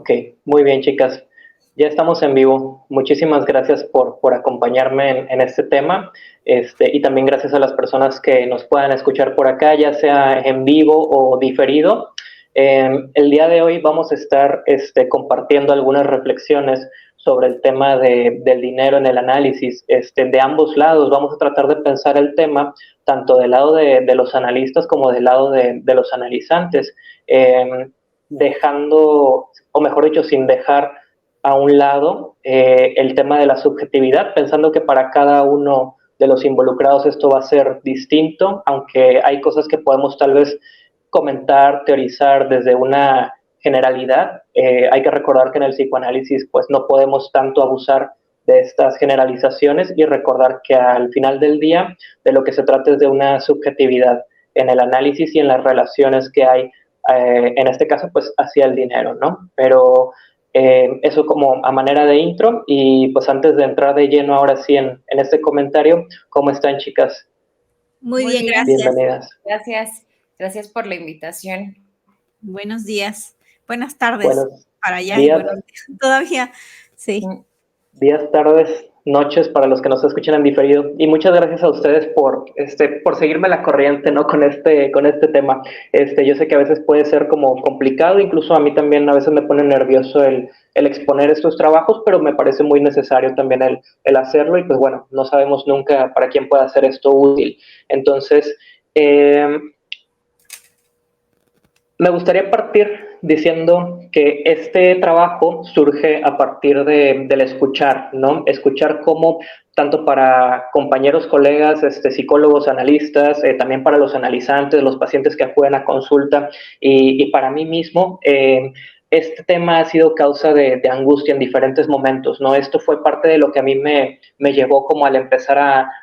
Ok, muy bien, chicas. Ya estamos en vivo. Muchísimas gracias por acompañarme en este tema. Y también gracias a las personas que nos puedan escuchar por acá, ya sea en vivo o diferido. El día de hoy vamos a estar compartiendo algunas reflexiones sobre el tema del dinero en el análisis. De ambos lados vamos a tratar de pensar el tema tanto del lado de los analistas como del lado de los analizantes. Dejando, o mejor dicho, sin dejar a un lado el tema de la subjetividad, pensando que para cada uno de los involucrados esto va a ser distinto, aunque hay cosas que podemos tal vez comentar, teorizar desde una generalidad. Hay que recordar que en el psicoanálisis pues no podemos tanto abusar de estas generalizaciones y recordar que al final del día de lo que se trata es de una subjetividad en el análisis y en las relaciones que hay en este caso, pues hacia el dinero, ¿no? Pero eso como a manera de intro y pues antes de entrar de lleno ahora sí en este comentario, ¿cómo están, chicas? Muy bien, gracias. Bienvenidas. Gracias por la invitación. Buenos días, buenas tardes Buenos para allá y días, buenos días todavía, sí. días, tardes, noches para los que nos escuchan en diferido. Y muchas gracias a ustedes por seguirme la corriente, ¿no? Con este tema. Yo sé que a veces puede ser como complicado, incluso a mí también a veces me pone nervioso el exponer estos trabajos, pero me parece muy necesario también el hacerlo y pues bueno, no sabemos nunca para quién pueda ser esto útil. Entonces, me gustaría partir diciendo que este trabajo surge a partir del escuchar, ¿no? Escuchar cómo, tanto para compañeros, colegas, psicólogos, analistas, también para los analizantes, los pacientes que acuden a consulta y para mí mismo, este tema ha sido causa de angustia en diferentes momentos, ¿no? Esto fue parte de lo que a mí me llevó como al empezar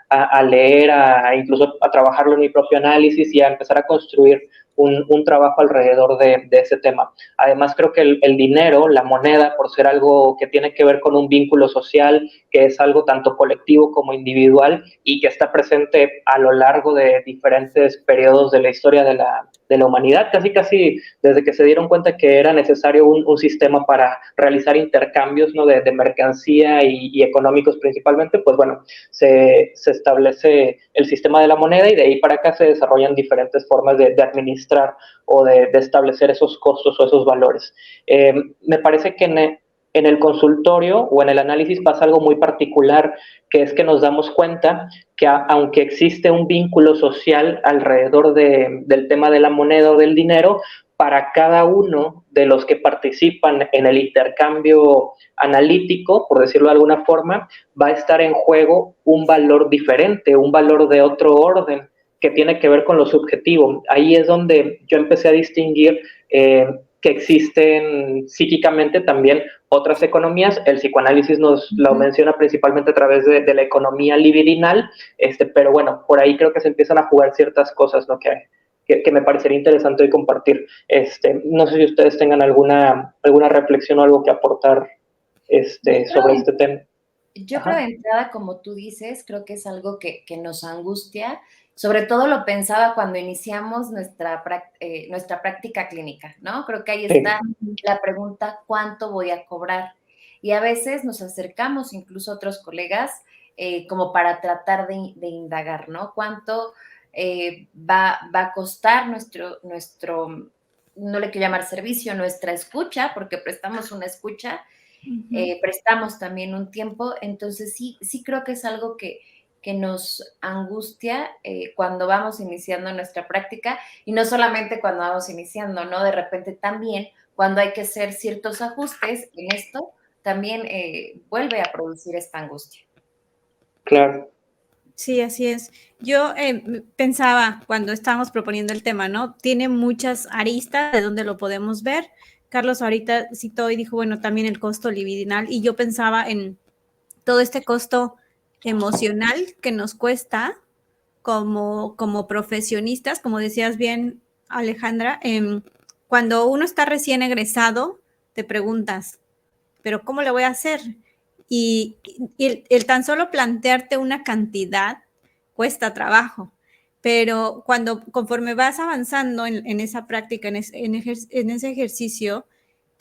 a leer, incluso a trabajarlo en mi propio análisis y a empezar a construir un trabajo alrededor de ese tema. Además, creo que el dinero, la moneda, por ser algo que tiene que ver con un vínculo social, que es algo tanto colectivo como individual y que está presente a lo largo de diferentes periodos de la historia de la humanidad, casi desde que se dieron cuenta que era necesario un sistema para realizar intercambios, ¿no? de mercancía y económicos principalmente, pues bueno, se establece el sistema de la moneda y de ahí para acá se desarrollan diferentes formas de administrar o de establecer esos costos o esos valores. Me parece que en el consultorio o en el análisis pasa algo muy particular, que es que nos damos cuenta que aunque existe un vínculo social alrededor del tema de la moneda o del dinero, para cada uno de los que participan en el intercambio analítico, por decirlo de alguna forma, va a estar en juego un valor diferente, un valor de otro orden que tiene que ver con lo subjetivo. Ahí es donde yo empecé a distinguir que existen psíquicamente también otras economías. El psicoanálisis nos lo menciona principalmente a través de la economía libidinal, pero bueno, por ahí creo que se empiezan a jugar ciertas cosas, ¿no? Que me parecería interesante hoy compartir. No sé si ustedes tengan alguna reflexión o algo que aportar sobre este tema. Yo creo de entrada, como tú dices, creo que es algo que nos angustia. Sobre todo lo pensaba cuando iniciamos nuestra práctica clínica, ¿no? Creo que ahí está la pregunta, ¿cuánto voy a cobrar? Y a veces nos acercamos incluso a otros colegas como para tratar de indagar, ¿no? ¿Cuánto va a costar nuestro, no le quiero llamar servicio, nuestra escucha, porque prestamos una escucha, prestamos también un tiempo, entonces sí creo que es algo que nos angustia cuando vamos iniciando nuestra práctica y no solamente cuando vamos iniciando, ¿no? De repente también cuando hay que hacer ciertos ajustes en esto, también vuelve a producir esta angustia. Claro. Sí, así es. Yo pensaba cuando estábamos proponiendo el tema, ¿no? Tiene muchas aristas de donde lo podemos ver. Carlos ahorita citó y dijo, bueno, también el costo libidinal, y yo pensaba en todo este costo emocional que nos cuesta como profesionistas, como decías bien, Alejandra, cuando uno está recién egresado, te preguntas, ¿pero cómo le voy a hacer? Y el tan solo plantearte una cantidad cuesta trabajo, pero conforme vas avanzando en esa práctica, en ese ejercicio,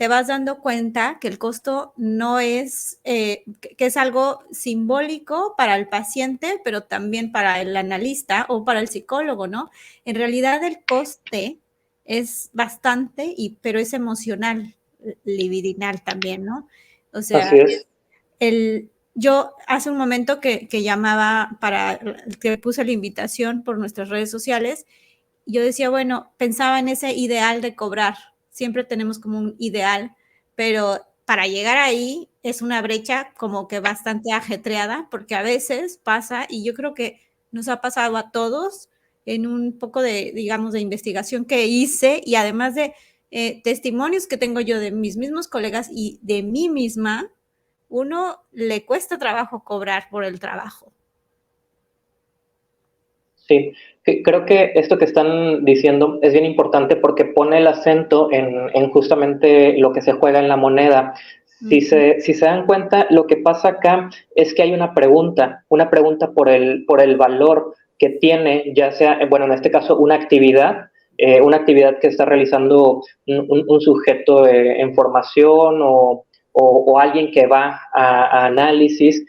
te vas dando cuenta que el costo no es, que es algo simbólico para el paciente, pero también para el analista o para el psicólogo, ¿no? En realidad el coste es bastante, pero es emocional, libidinal también, ¿no? O sea, Así es. yo hace un momento que llamaba que puse la invitación por nuestras redes sociales, yo decía, bueno, pensaba en ese ideal de cobrar. Siempre tenemos como un ideal, pero para llegar ahí es una brecha como que bastante ajetreada, porque a veces pasa, y yo creo que nos ha pasado a todos en un poco de, digamos, de investigación que hice y además de testimonios que tengo yo de mis mismos colegas y de mí misma, uno le cuesta trabajo cobrar por el trabajo. Sí, creo que esto que están diciendo es bien importante porque pone el acento en justamente lo que se juega en la moneda. Si se dan cuenta, lo que pasa acá es que hay una pregunta por el valor que tiene, ya sea, bueno, en este caso, una actividad que está realizando un sujeto en formación o alguien que va a análisis.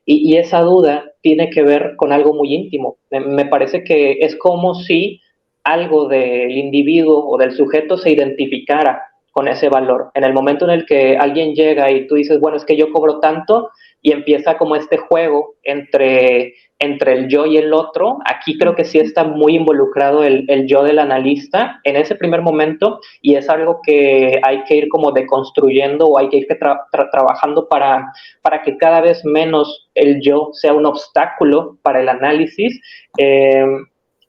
Y esa duda tiene que ver con algo muy íntimo. Me parece que es como si algo del individuo o del sujeto se identificara con ese valor. En el momento en el que alguien llega y tú dices, bueno, es que yo cobro tanto, y empieza como este juego entre el yo y el otro, aquí creo que sí está muy involucrado el yo del analista en ese primer momento, y es algo que hay que ir como deconstruyendo o hay que ir trabajando para que cada vez menos el yo sea un obstáculo para el análisis.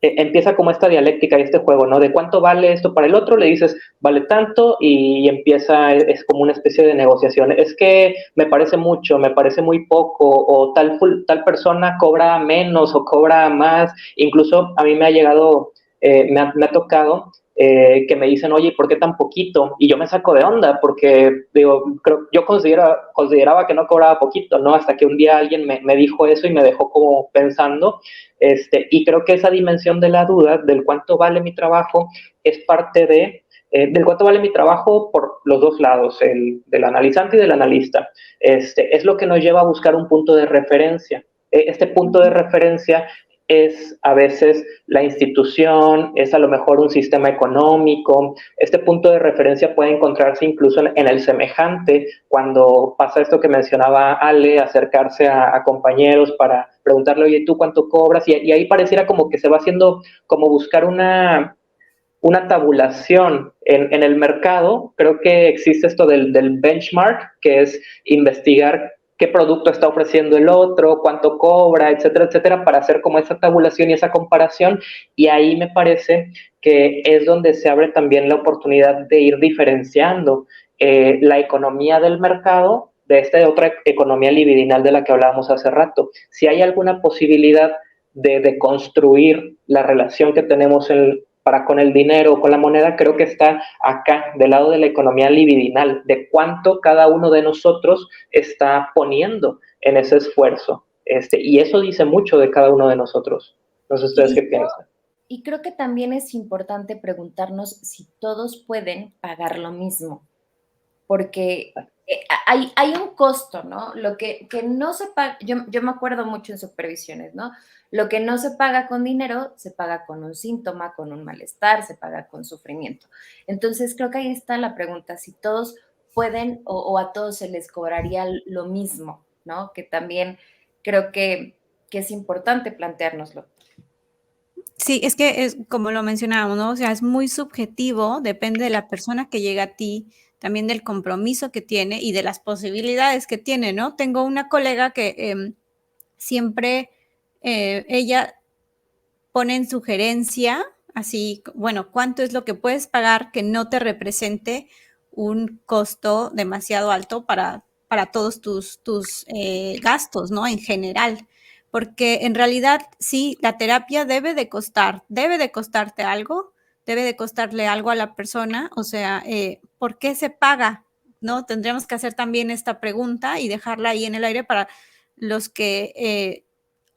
Empieza como esta dialéctica y este juego, ¿no? De cuánto vale esto para el otro, le dices, vale tanto, y empieza, es como una especie de negociación. Es que me parece mucho, me parece muy poco, o tal persona cobra menos o cobra más. Incluso a mí me ha llegado, me ha tocado que me dicen, oye, ¿por qué tan poquito? Y yo me saco de onda porque digo, yo consideraba que no cobraba poquito, ¿no? Hasta que un día alguien me dijo eso y me dejó como pensando. Y creo que esa dimensión de la duda, del cuánto vale mi trabajo, es parte del cuánto vale mi trabajo por los dos lados, el del analizante y del analista. Es lo que nos lleva a buscar un punto de referencia. Este punto de referencia es a veces la institución, es a lo mejor un sistema económico. Este punto de referencia puede encontrarse incluso en el semejante, cuando pasa esto que mencionaba Ale, acercarse a compañeros para preguntarle, oye, ¿tú cuánto cobras? Y ahí pareciera como que se va haciendo como buscar una tabulación en el mercado. Creo que existe esto del benchmark, que es investigar qué producto está ofreciendo el otro, cuánto cobra, etcétera, etcétera, para hacer como esa tabulación y esa comparación. Y ahí me parece que es donde se abre también la oportunidad de ir diferenciando la economía del mercado de esta otra economía libidinal de la que hablábamos hace rato. Si hay alguna posibilidad de construir la relación que tenemos para con el dinero o con la moneda, creo que está acá, del lado de la economía libidinal, de cuánto cada uno de nosotros está poniendo en ese esfuerzo. Y eso dice mucho de cada uno de nosotros. No sé ustedes qué piensan. Y creo que también es importante preguntarnos si todos pueden pagar lo mismo, porque hay un costo, ¿no? Lo que no se paga, yo me acuerdo mucho en supervisiones, ¿no? Lo que no se paga con dinero, se paga con un síntoma, con un malestar, se paga con sufrimiento. Entonces, creo que ahí está la pregunta, si todos pueden o a todos se les cobraría lo mismo, ¿no? Que también creo que es importante planteárnoslo. Sí, es que es como lo mencionábamos, ¿no? O sea, es muy subjetivo, depende de la persona que llega a ti, también del compromiso que tiene y de las posibilidades que tiene, ¿no? Tengo una colega que siempre ella pone en sugerencia, así, bueno, ¿cuánto es lo que puedes pagar que no te represente un costo demasiado alto para todos tus gastos, ¿no? En general. Porque en realidad, sí, la terapia debe de costarte algo, debe de costarle algo a la persona, o sea, ¿por qué se paga? ¿No? Tendríamos que hacer también esta pregunta y dejarla ahí en el aire para los que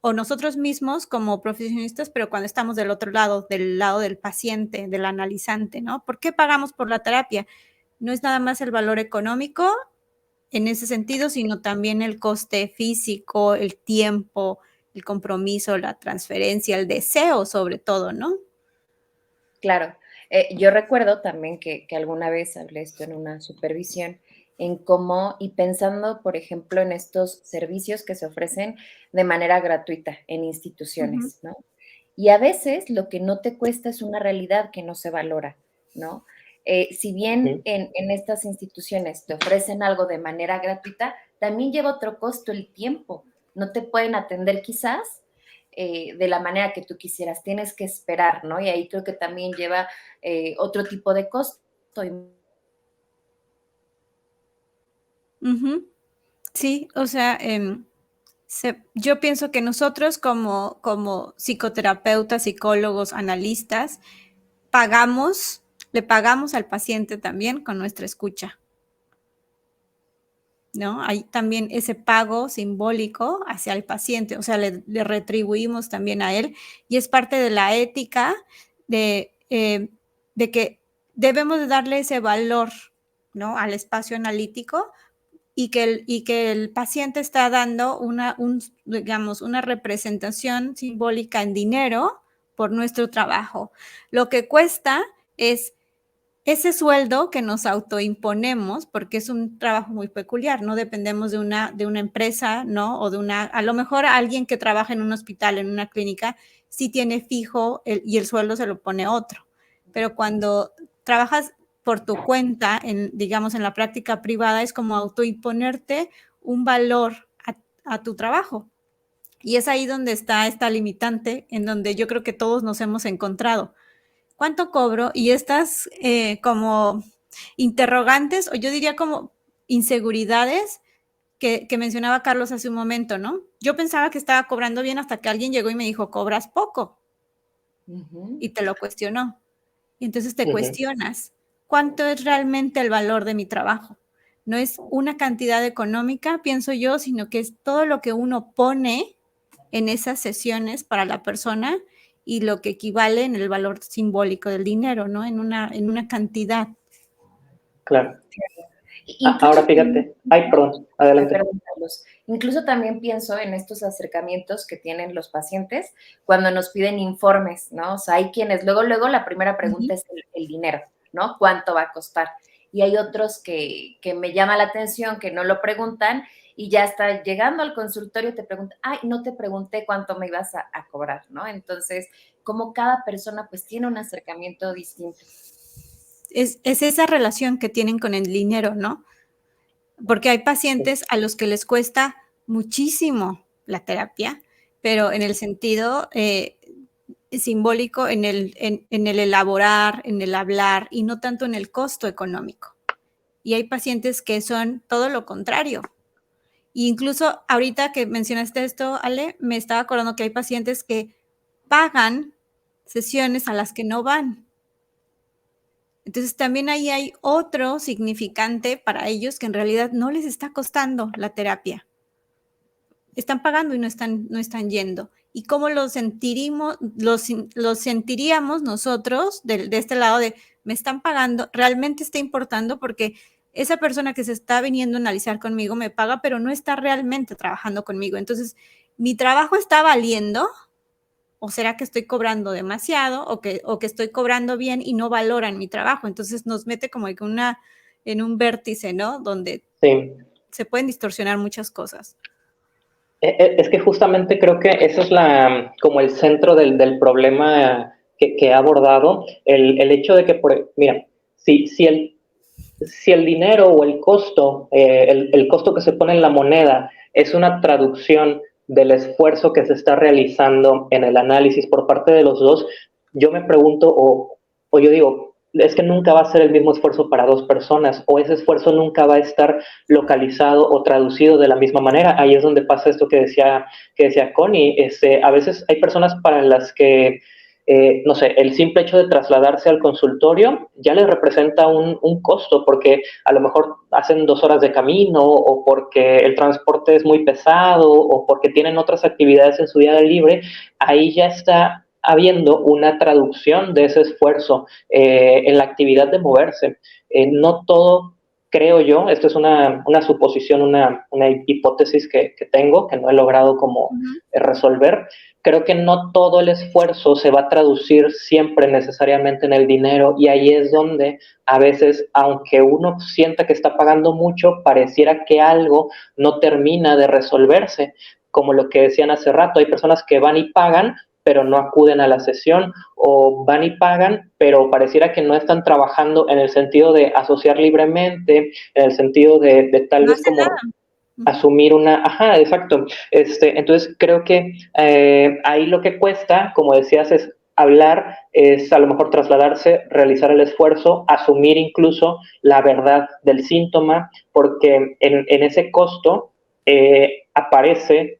o nosotros mismos como profesionistas, pero cuando estamos del otro lado del paciente, del analizante, ¿no? ¿Por qué pagamos por la terapia? no es nada más el valor económico en ese sentido, sino también el coste físico, el tiempo, el compromiso, la transferencia, el deseo sobre todo, ¿no? Claro. Yo recuerdo también que alguna vez hablé esto en una supervisión, en cómo, y pensando, por ejemplo, en estos servicios que se ofrecen de manera gratuita en Ujú, instituciones, ¿no? Y a veces lo que no te cuesta es una realidad que no se valora, ¿no? Si bien Ujú. en estas instituciones te ofrecen algo de manera gratuita, también lleva otro costo el tiempo. No te pueden atender quizás de la manera que tú quisieras, tienes que esperar, ¿no? Y ahí creo que también lleva otro tipo de costo. ujú. Sí, o sea, yo pienso que nosotros como psicoterapeutas, psicólogos, analistas, le pagamos al paciente también con nuestra escucha, ¿no? Hay también ese pago simbólico hacia el paciente, o sea, le retribuimos también a él y es parte de la ética de, de que debemos de darle ese valor, ¿no? Al espacio analítico y que el paciente está dando digamos, una representación simbólica en dinero por nuestro trabajo. Lo que cuesta es ese sueldo que nos autoimponemos, porque es un trabajo muy peculiar, no dependemos de una empresa, ¿no? O de a lo mejor alguien que trabaja en un hospital, en una clínica, sí tiene fijo y el sueldo se lo pone otro. Pero cuando trabajas por tu cuenta, digamos, en la práctica privada, es como autoimponerte un valor a tu trabajo. Y es ahí donde está esta limitante, en donde yo creo que todos nos hemos encontrado. ¿Cuánto cobro? Y estas como interrogantes, o yo diría como inseguridades que mencionaba Carlos hace un momento, ¿no? Yo pensaba que estaba cobrando bien hasta que alguien llegó y me dijo, cobras poco, Ujú. y te lo cuestionó. Y entonces te Ujú. cuestionas, ¿cuánto es realmente el valor de mi trabajo? No es una cantidad económica, pienso yo, sino que es todo lo que uno pone en esas sesiones para la persona y lo que equivale en el valor simbólico del dinero, ¿no? En una cantidad. Claro. Incluso Ahora fíjate. Ay, perdón, adelante. perdón, Carlos, incluso también pienso en estos acercamientos que tienen los pacientes cuando nos piden informes, ¿no? O sea, hay quienes, luego la primera pregunta Ujú. es el dinero, ¿no? ¿Cuánto va a costar? Y hay otros que me llama la atención, que no lo preguntan y ya está llegando al consultorio te preguntan, ay, no te pregunté cuánto me ibas a cobrar, ¿no? Entonces, como cada persona pues tiene un acercamiento distinto. Es esa relación que tienen con el dinero, ¿no? Porque hay pacientes a los que les cuesta muchísimo la terapia, pero en el sentido simbólico, en el elaborar, en el hablar y no tanto en el costo económico. Y hay pacientes que son todo lo contrario. E incluso ahorita que mencionaste esto, Ale, me estaba acordando que hay pacientes que pagan sesiones a las que no van. Entonces también ahí hay otro significante para ellos que en realidad no les está costando la terapia. Están pagando y no están yendo. ¿Y cómo lo sentiríamos nosotros de este lado de me están pagando? ¿Realmente está importando? Porque esa persona que se está viniendo a analizar conmigo me paga, pero no está realmente trabajando conmigo. Entonces, ¿mi trabajo está valiendo? ¿O será que estoy cobrando demasiado o que estoy cobrando bien y no valoran mi trabajo? Entonces nos mete como que en un vértice, ¿no? Donde Sí. se pueden distorsionar muchas cosas. Es que justamente creo que eso es como el centro del problema que he abordado, el hecho de que, mira, si el dinero o el costo, el costo que se pone en la moneda es una traducción del esfuerzo que se está realizando en el análisis por parte de los dos, yo me pregunto o yo digo, es que nunca va a ser el mismo esfuerzo para dos personas o ese esfuerzo nunca va a estar localizado o traducido de la misma manera. Ahí es donde pasa esto que decía Connie. A veces hay personas para las que no sé, el simple hecho de trasladarse al consultorio ya les representa un costo porque a lo mejor hacen 2 horas de camino o porque el transporte es muy pesado o porque tienen otras actividades en su día libre, ahí ya está habiendo una traducción de ese esfuerzo en la actividad de moverse. No todo, creo yo, esto es una suposición, una hipótesis que tengo, que no he logrado como resolver. Creo que no todo el esfuerzo se va a traducir siempre necesariamente en el dinero, y ahí es donde a veces, aunque uno sienta que está pagando mucho, pareciera que algo no termina de resolverse, como lo que decían hace rato. Hay personas que van y pagan, pero no acuden a la sesión, o van y pagan, pero pareciera que no están trabajando en el sentido de asociar libremente, en el sentido de tal No vez hace como nada. asumir una, ajá, exacto. Entonces creo que ahí lo que cuesta, como decías, es hablar, es a lo mejor trasladarse, realizar el esfuerzo, asumir incluso la verdad del síntoma, porque en ese costo aparece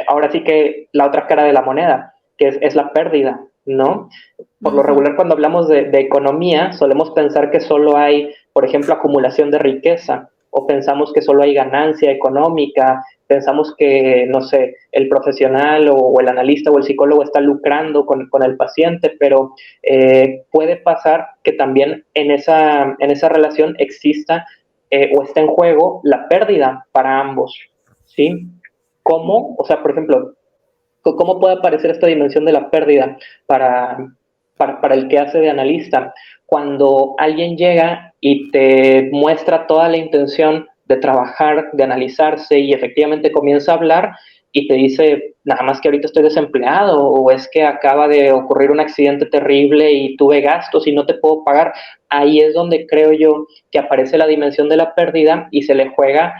ahora sí que la otra cara de la moneda, que es la pérdida, ¿no? Por lo regular, cuando hablamos de economía, solemos pensar que solo hay, por ejemplo, acumulación de riqueza, o pensamos que solo hay ganancia económica, pensamos que, no sé, el profesional o el analista o el psicólogo está lucrando con el paciente, pero puede pasar que también en esa relación exista o esté en juego la pérdida para ambos, ¿sí? ¿Cómo? O sea, por ejemplo, ¿cómo puede aparecer esta dimensión de la pérdida para el que hace de analista? Cuando alguien llega y te muestra toda la intención de trabajar, de analizarse, y efectivamente comienza a hablar y te dice, nada más que ahorita estoy desempleado, o es que acaba de ocurrir un accidente terrible y tuve gastos y no te puedo pagar. Ahí es donde creo yo que aparece la dimensión de la pérdida y se le juega,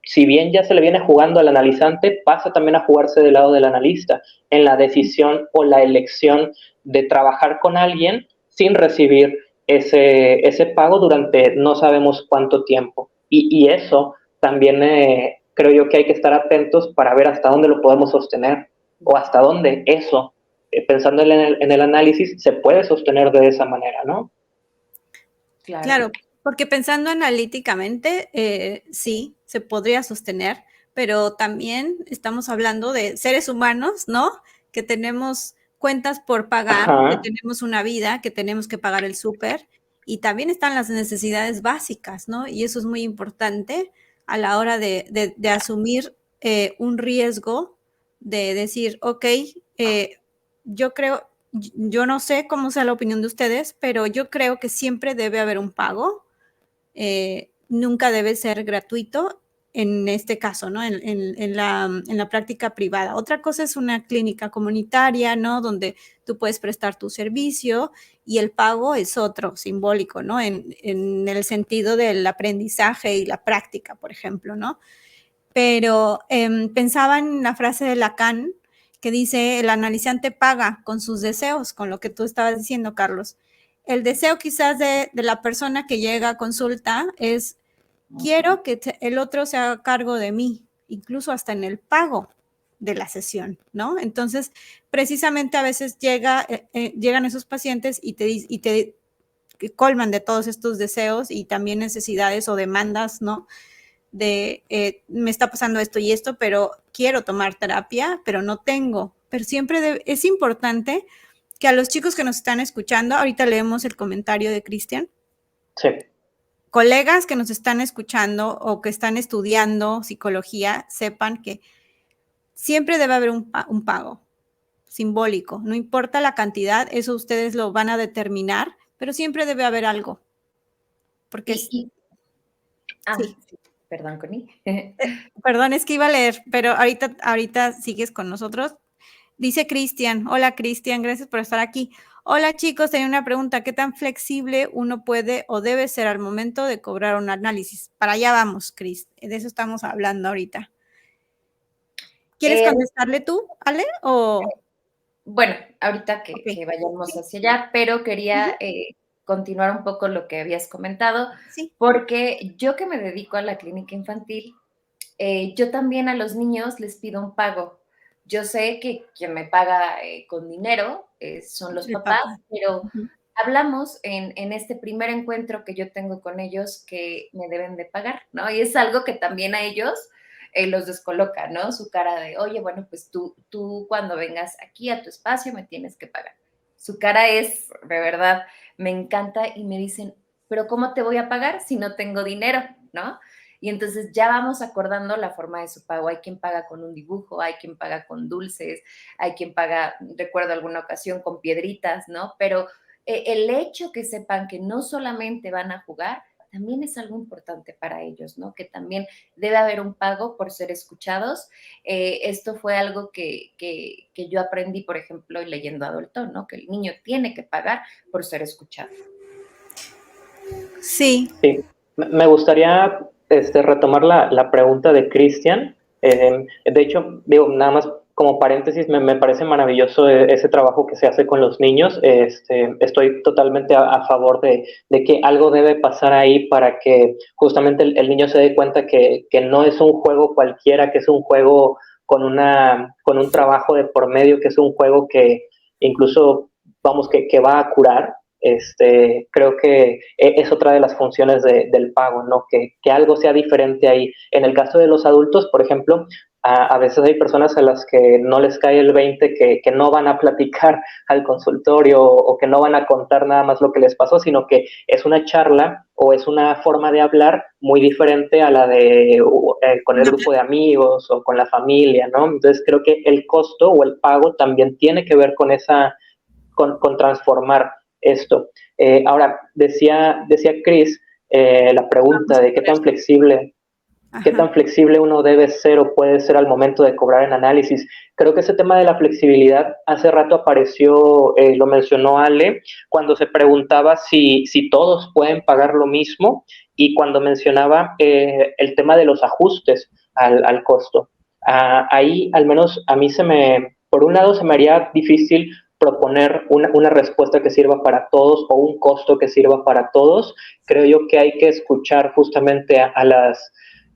si bien ya se le viene jugando al analizante, pasa también a jugarse del lado del analista, en la decisión o la elección de trabajar con alguien sin recibir ese pago durante no sabemos cuánto tiempo. Y eso también creo yo que hay que estar atentos para ver hasta dónde lo podemos sostener, o hasta dónde eso, pensando en el análisis, se puede sostener de esa manera, ¿no? Claro, porque pensando analíticamente, sí, se podría sostener, pero también estamos hablando de seres humanos, ¿no? Que tenemos cuentas por pagar, que Ajá. tenemos una vida, que tenemos que pagar el súper, y también están las necesidades básicas, ¿no? Y eso es muy importante a la hora de asumir un riesgo, de decir, ok, yo creo, yo no sé cómo sea la opinión de ustedes, pero yo creo que siempre debe haber un pago, nunca debe ser gratuito en este caso, ¿no? En la práctica privada. Otra cosa es una clínica comunitaria, ¿no? Donde tú puedes prestar tu servicio y el pago es otro, simbólico, ¿no? En el sentido del aprendizaje y la práctica, por ejemplo, ¿no? Pero pensaba en la frase de Lacan que dice, el analizante paga con sus deseos, con lo que tú estabas diciendo, Carlos. El deseo quizás de la persona que llega a consulta es, quiero que el otro se haga cargo de mí, incluso hasta en el pago de la sesión, ¿no? Entonces, precisamente a veces llegan esos pacientes y te colman de todos estos deseos y también necesidades o demandas, ¿no? De me está pasando esto y esto, pero quiero tomar terapia, pero no tengo. Pero siempre es importante que a los chicos que nos están escuchando, ahorita leemos el comentario de Cristian, Sí. colegas que nos están escuchando o que están estudiando psicología, sepan que siempre debe haber un pago simbólico, no importa la cantidad, eso ustedes lo van a determinar, pero siempre debe haber algo. Porque sí. Perdón, Connie. Perdón, es que iba a leer, pero ahorita sigues con nosotros. Dice Cristian, hola Cristian, gracias por estar aquí. Hola chicos, tenía una pregunta, ¿qué tan flexible uno puede o debe ser al momento de cobrar un análisis? Para allá vamos, Cris, de eso estamos hablando ahorita. ¿Quieres contestarle tú, Ale? Bueno, ahorita que vayamos hacia allá, pero quería continuar un poco lo que habías comentado, porque yo que me dedico a la clínica infantil, yo también a los niños les pido un pago. Yo sé que quien me paga con dinero son los papás, pero hablamos en este primer encuentro que yo tengo con ellos que me deben de pagar, ¿no? Y es algo que también a ellos los descoloca, ¿no? Su cara de, oye, bueno, pues tú cuando vengas aquí a tu espacio me tienes que pagar. Su cara es, de verdad, me encanta y me dicen, pero ¿cómo te voy a pagar si no tengo dinero, ¿no? Y entonces ya vamos acordando la forma de su pago. Hay quien paga con un dibujo, hay quien paga con dulces, hay quien paga, recuerdo alguna ocasión, con piedritas, ¿no? Pero el hecho que sepan que no solamente van a jugar, también es algo importante para ellos, ¿no? Que también debe haber un pago por ser escuchados. Esto fue algo que yo aprendí, por ejemplo, leyendo Adulto, ¿no? Que el niño tiene que pagar por ser escuchado. Sí. Sí, me gustaría retomar la pregunta de Cristian. De hecho, digo, nada más como paréntesis, me parece maravilloso ese trabajo que se hace con los niños. Estoy totalmente a favor de que algo debe pasar ahí para que justamente el niño se dé cuenta que no es un juego cualquiera, que es un juego con un trabajo de por medio, que es un juego que incluso, vamos, que va a curar. Creo que es otra de las funciones del pago, ¿no? Que algo sea diferente ahí. En el caso de los adultos, por ejemplo, a veces hay personas a las que no les cae el 20, que no van a platicar al consultorio o que no van a contar nada más lo que les pasó, sino que es una charla o es una forma de hablar muy diferente a la de con el grupo de amigos o con la familia, ¿no? Entonces creo que el costo o el pago también tiene que ver con con transformar esto. Ahora, decía Chris, la pregunta de qué tan flexible uno debe ser o puede ser al momento de cobrar en análisis. Creo que ese tema de la flexibilidad hace rato apareció, lo mencionó Ale, cuando se preguntaba si todos pueden pagar lo mismo y cuando mencionaba el tema de los ajustes al costo. Ahí, al menos a mí por un lado, se me haría difícil proponer una respuesta que sirva para todos o un costo que sirva para todos. Creo yo que hay que escuchar justamente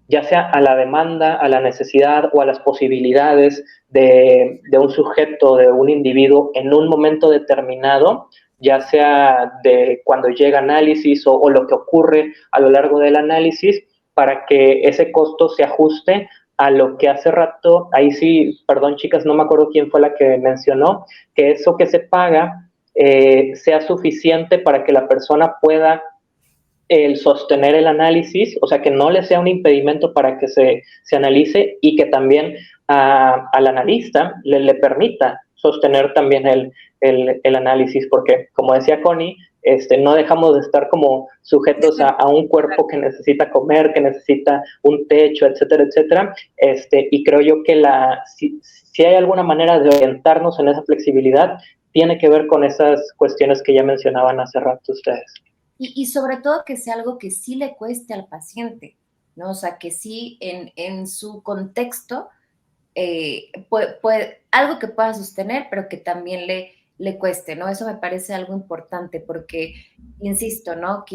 ya sea a la demanda, a la necesidad o a las posibilidades de un sujeto, de un individuo en un momento determinado, ya sea de cuando llega análisis o lo que ocurre a lo largo del análisis, para que ese costo se ajuste a lo que hace rato, ahí sí, perdón chicas, no me acuerdo quién fue la que mencionó, que eso que se paga sea suficiente para que la persona pueda el sostener el análisis, o sea, que no le sea un impedimento para que se analice y que también al analista le permita sostener también el análisis, porque como decía Connie, no dejamos de estar como sujetos a un cuerpo que necesita comer, que necesita un techo, etcétera, etcétera, y creo yo que si hay alguna manera de orientarnos en esa flexibilidad, tiene que ver con esas cuestiones que ya mencionaban hace rato ustedes. Y sobre todo que sea algo que sí le cueste al paciente, ¿no? O sea, que sí en su contexto algo que pueda sostener, pero que también le cueste, ¿no? Eso me parece algo importante porque, insisto, ¿no?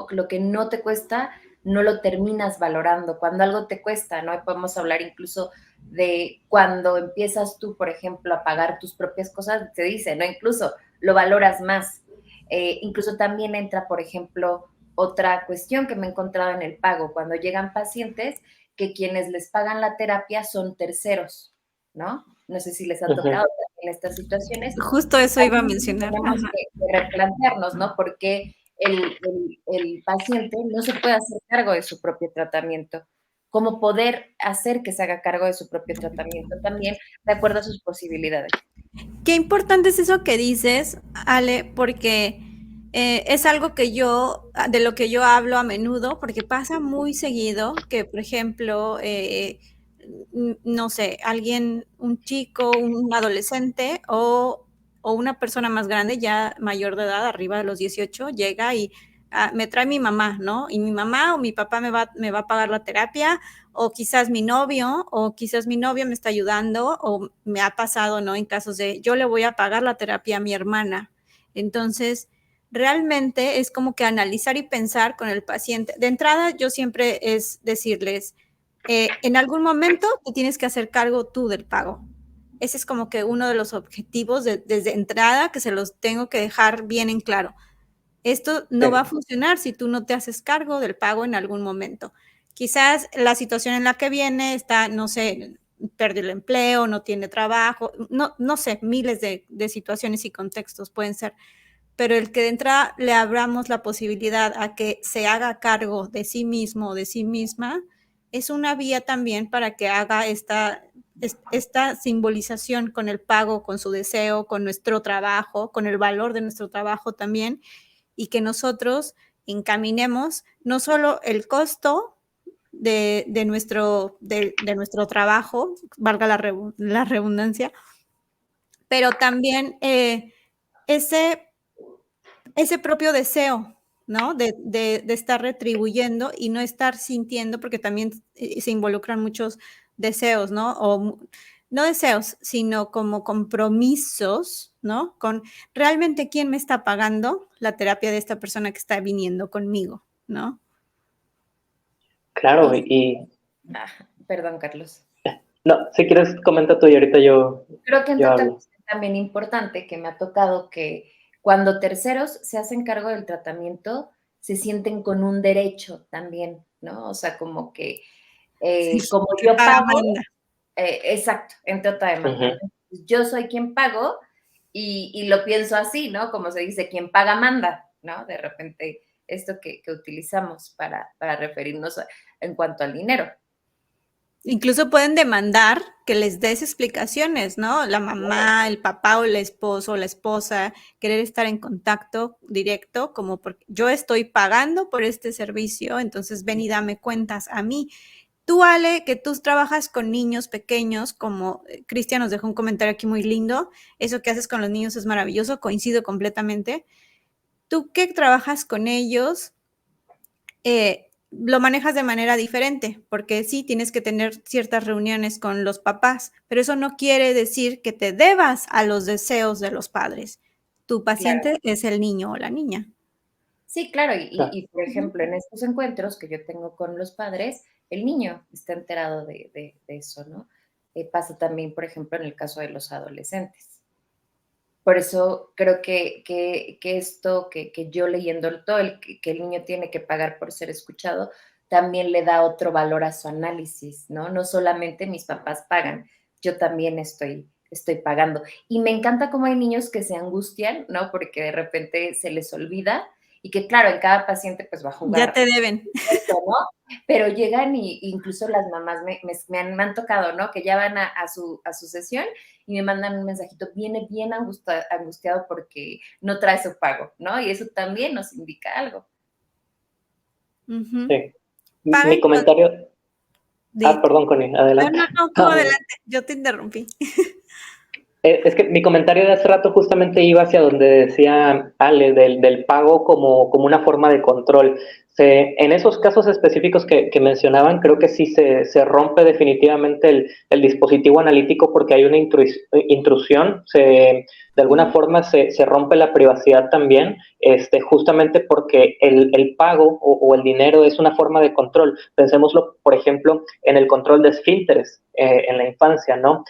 Lo que no te cuesta, no lo terminas valorando. Cuando algo te cuesta, ¿no? Y podemos hablar incluso de cuando empiezas tú, por ejemplo, a pagar tus propias cosas, te dice, ¿no? Incluso lo valoras más. Incluso también entra, por ejemplo, otra cuestión que me he encontrado en el pago, cuando llegan pacientes que quienes les pagan la terapia son terceros, ¿no? No sé si les ha tocado en estas situaciones. Justo eso iba a mencionar. Tenemos que replantearnos, ¿no? Porque el paciente no se puede hacer cargo de su propio tratamiento. ¿Cómo poder hacer que se haga cargo de su propio tratamiento también, de acuerdo a sus posibilidades? Qué importante es eso que dices, Ale, porque es algo de lo que yo hablo a menudo, porque pasa muy seguido que, por ejemplo, no sé, un chico, un adolescente o una persona más grande, ya mayor de edad, arriba de los 18, llega y me trae mi mamá, ¿no? Y mi mamá o mi papá me va a pagar la terapia, o quizás mi novio, o quizás mi novio me está ayudando, o me ha pasado, ¿no? En casos de yo le voy a pagar la terapia a mi hermana. Entonces, realmente es como que analizar y pensar con el paciente. De entrada, yo siempre es decirles, en algún momento te tienes que hacer cargo tú del pago. Ese es como que uno de los objetivos desde entrada que se los tengo que dejar bien en claro. Esto no va a funcionar si tú no te haces cargo del pago en algún momento. Quizás la situación en la que viene está, no sé, perdió el empleo, no tiene trabajo, no sé, miles de situaciones y contextos pueden ser, pero el que de entrada le abramos la posibilidad a que se haga cargo de sí mismo o de sí misma, es una vía también para que haga esta simbolización con el pago, con su deseo, con nuestro trabajo, con el valor de nuestro trabajo también, y que nosotros encaminemos no solo el costo de nuestro trabajo, valga la redundancia, pero también ese propio deseo, ¿no? De estar retribuyendo y no estar sintiendo, porque también se involucran muchos deseos, ¿no? O no deseos, sino como compromisos, ¿no? Con realmente quién me está pagando la terapia de esta persona que está viniendo conmigo, ¿no? Claro, Perdón, Carlos. No, si quieres comenta tú y ahorita yo Creo que yo hablo. también importante que me ha tocado que cuando terceros se hacen cargo del tratamiento, se sienten con un derecho también, ¿no? O sea, como que como yo pago, exacto, entre otra demanda. Uh-huh. Yo soy quien pago y lo pienso así, ¿no? Como se dice, quien paga manda, ¿no? De repente, esto que utilizamos para referirnos en cuanto al dinero. Incluso pueden demandar que les des explicaciones, ¿no? La mamá, el papá o el esposo o la esposa, querer estar en contacto directo, como porque yo estoy pagando por este servicio, entonces ven y dame cuentas a mí. Tú, Ale, que tú trabajas con niños pequeños, como Cristian nos dejó un comentario aquí muy lindo, eso que haces con los niños es maravilloso, coincido completamente. ¿Tú qué trabajas con ellos? Lo manejas de manera diferente, porque sí, tienes que tener ciertas reuniones con los papás, pero eso no quiere decir que te debas a los deseos de los padres. Tu paciente es el niño o la niña. Sí, claro, y por ejemplo, en estos encuentros que yo tengo con los padres, el niño está enterado de eso, ¿no? Pasa también, por ejemplo, en el caso de los adolescentes. Por eso creo que esto que yo leyendo todo, que el niño tiene que pagar por ser escuchado, también le da otro valor a su análisis, ¿no? No solamente mis papás pagan, yo también estoy pagando. Y me encanta cómo hay niños que se angustian, ¿no? Porque de repente se les olvida y que, claro, en cada paciente pues va a jugar. Ya te deben. Esto, ¿no? Pero llegan y incluso las mamás me han tocado, ¿no? Que ya van a su sesión y me mandan un mensajito, viene bien angustiado porque no trae su pago, ¿no? Y eso también nos indica algo. Sí. Mi comentario... perdón, Connie, adelante. No, tú adelante, yo te interrumpí. Es que mi comentario de hace rato justamente iba hacia donde decía Ale, del pago como una forma de control. En esos casos específicos que mencionaban, creo que sí se rompe definitivamente el dispositivo analítico porque hay una intrusión, de alguna forma se rompe la privacidad también, justamente porque el pago o el dinero es una forma de control. Pensémoslo, por ejemplo, en el control de esfínteres en la infancia, ¿no?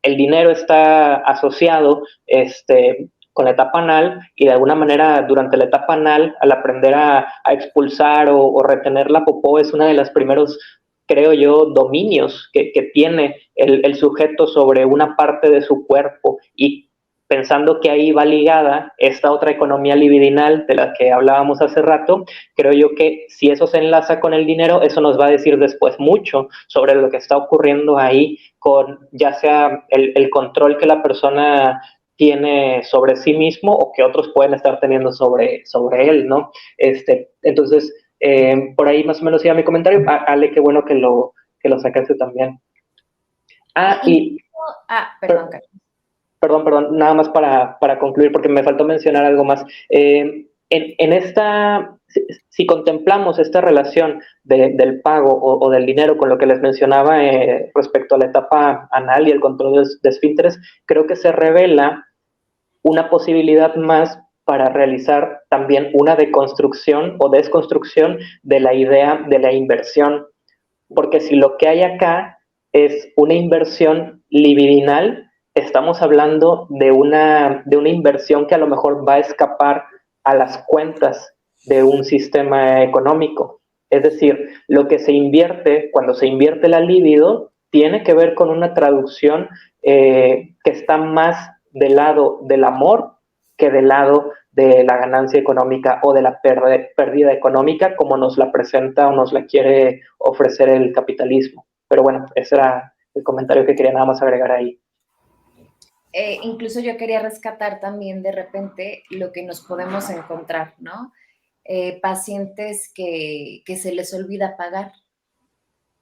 El dinero está asociado con la etapa anal y de alguna manera durante la etapa anal, al aprender a expulsar o retener la popó, es uno de los primeros, creo yo, dominios que tiene el sujeto sobre una parte de su cuerpo, y pensando que ahí va ligada esta otra economía libidinal de la que hablábamos hace rato, creo yo que si eso se enlaza con el dinero, eso nos va a decir después mucho sobre lo que está ocurriendo ahí, con ya sea el control que la persona tiene sobre sí mismo o que otros pueden estar teniendo sobre él, ¿no? Entonces, por ahí más o menos iba mi comentario. Ale, qué bueno que lo sacaste también. Perdón, Carlos. Perdón, nada más para concluir, porque me faltó mencionar algo más. En esta, si contemplamos esta relación del pago o del dinero con lo que les mencionaba respecto a la etapa anal y el control de esfínteres, creo que se revela una posibilidad más para realizar también una deconstrucción o desconstrucción de la idea de la inversión, porque si lo que hay acá es una inversión libidinal, estamos hablando de una inversión que a lo mejor va a escapar a las cuentas de un sistema económico. Es decir, lo que se invierte, cuando se invierte la libido, tiene que ver con una traducción que está más del lado del amor que del lado de la ganancia económica o de la pérdida económica, como nos la presenta o nos la quiere ofrecer el capitalismo. Pero bueno, ese era el comentario que quería nada más agregar ahí. Incluso yo quería rescatar también de repente lo que nos podemos encontrar, ¿no? Pacientes que se les olvida pagar,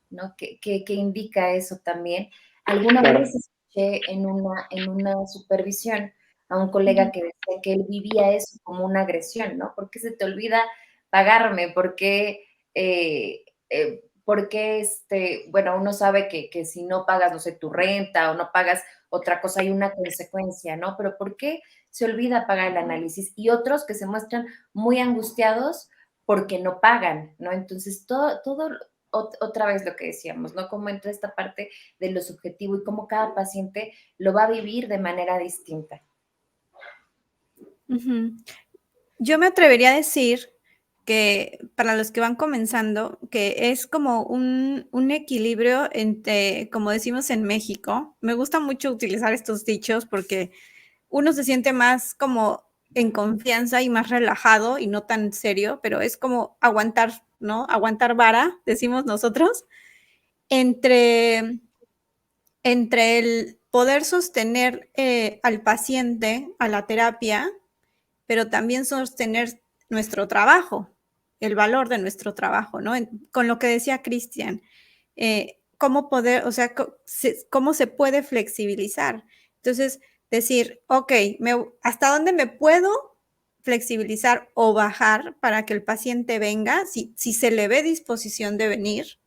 ¿no? ¿Qué indica eso también? Alguna Claro. vez escuché en una supervisión a un colega que decía que él vivía eso como una agresión, ¿no? ¿Por qué se te olvida pagarme? ¿Por qué, bueno, uno sabe que si no pagas, no sé, tu renta o no pagas otra cosa, hay una consecuencia, ¿no? Pero ¿por qué se olvida pagar el análisis? Y otros que se muestran muy angustiados porque no pagan, ¿no? Entonces, todo otra vez lo que decíamos, ¿no? Cómo entra esta parte de lo subjetivo y cómo cada paciente lo va a vivir de manera distinta. Uh-huh. Yo me atrevería a decir que para los que van comenzando, que es como un equilibrio entre, como decimos en México, me gusta mucho utilizar estos dichos porque uno se siente más como en confianza y más relajado y no tan serio, pero es como aguantar, ¿no? Aguantar vara, decimos nosotros, entre el poder sostener al paciente a la terapia, pero también sostener nuestro trabajo, el valor de nuestro trabajo, ¿no? Con lo que decía Cristian, cómo poder, o sea, cómo se puede flexibilizar. Entonces, decir, ok, ¿hasta dónde me puedo flexibilizar o bajar para que el paciente venga, si se le ve disposición de venir,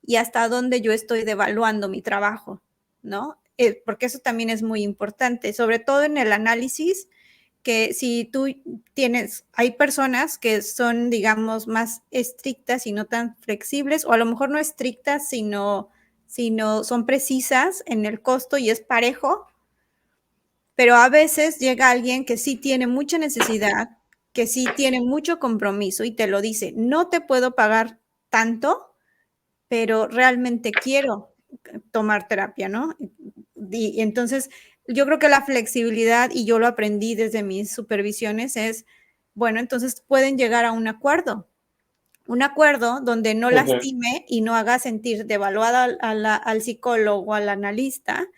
y hasta dónde yo estoy devaluando mi trabajo, ¿no? Porque eso también es muy importante, sobre todo en el análisis, que si tú hay personas que son, digamos, más estrictas y no tan flexibles, o a lo mejor no estrictas, sino son precisas en el costo y es parejo, pero a veces llega alguien que sí tiene mucha necesidad, que sí tiene mucho compromiso y te lo dice, no te puedo pagar tanto, pero realmente quiero tomar terapia, ¿no? Y entonces yo creo que la flexibilidad, y yo lo aprendí desde mis supervisiones, es, bueno, entonces pueden llegar a un acuerdo donde no lastime y no haga sentir devaluada al psicólogo o al analista,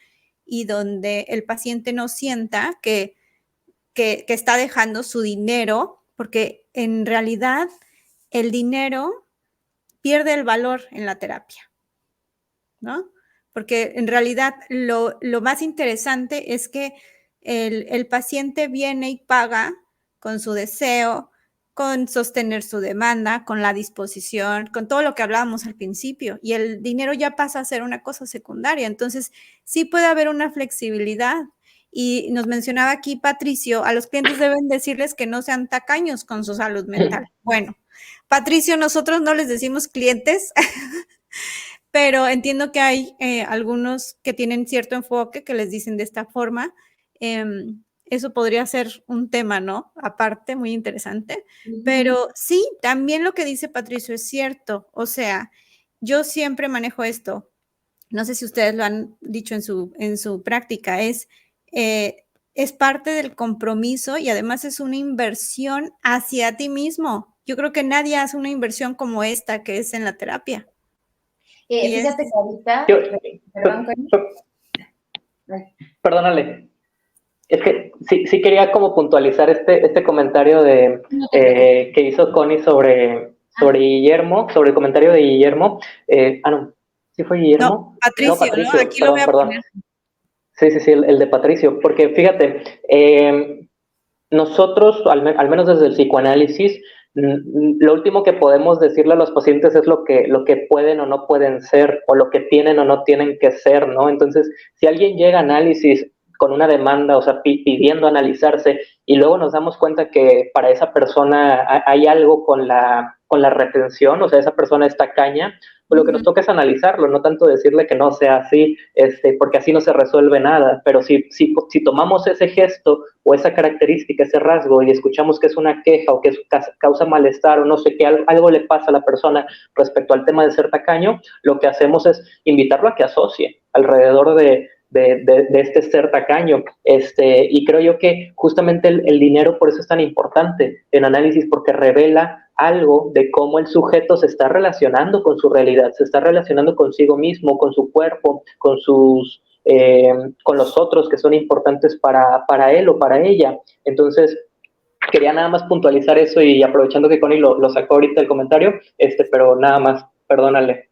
y donde el paciente no sienta que está dejando su dinero, porque en realidad el dinero pierde el valor en la terapia, ¿no? Porque en realidad lo más interesante es que el paciente viene y paga con su deseo, con sostener su demanda, con la disposición, con todo lo que hablábamos al principio, y el dinero ya pasa a ser una cosa secundaria. Entonces, sí puede haber una flexibilidad. Y nos mencionaba aquí Patricio, a los clientes deben decirles que no sean tacaños con su salud mental. Bueno, Patricio, nosotros no les decimos clientes, pero entiendo que hay algunos que tienen cierto enfoque que les dicen de esta forma. Eso podría ser un tema, ¿no? Aparte, muy interesante. Pero sí, también lo que dice Patricio es cierto. O sea, yo siempre manejo esto. No sé si ustedes lo han dicho en su práctica. Es parte del compromiso y además es una inversión hacia ti mismo. Yo creo que nadie hace una inversión como esta que es en la terapia. Fíjate que ahorita... Perdónale. Es que sí quería como puntualizar este comentario que hizo Connie sobre Guillermo, sobre el comentario de Guillermo. No, ¿sí fue Guillermo? No, Patricio, ¿no? Aquí lo voy a poner. Sí, el de Patricio, porque fíjate, nosotros, al menos desde el psicoanálisis, lo último que podemos decirle a los pacientes es lo que pueden o no pueden ser, o lo que tienen o no tienen que ser, ¿no? Entonces, si alguien llega a análisis con una demanda, o sea, pidiendo analizarse, y luego nos damos cuenta que para esa persona hay algo con la retención, o sea, esa persona es tacaña, Lo que nos toca es analizarlo, no tanto decirle que no sea así, porque así no se resuelve nada, pero si tomamos ese gesto o esa característica, ese rasgo, y escuchamos que es una queja o que causa malestar o no sé, que algo le pasa a la persona respecto al tema de ser tacaño, lo que hacemos es invitarlo a que asocie alrededor de este ser tacaño. Y creo yo que justamente el dinero por eso es tan importante en análisis, porque revela algo de cómo el sujeto se está relacionando con su realidad, se está relacionando consigo mismo, con su cuerpo, con los otros que son importantes para él o para ella. Entonces, quería nada más puntualizar eso, y aprovechando que Connie lo sacó ahorita el comentario, pero nada más, perdónale.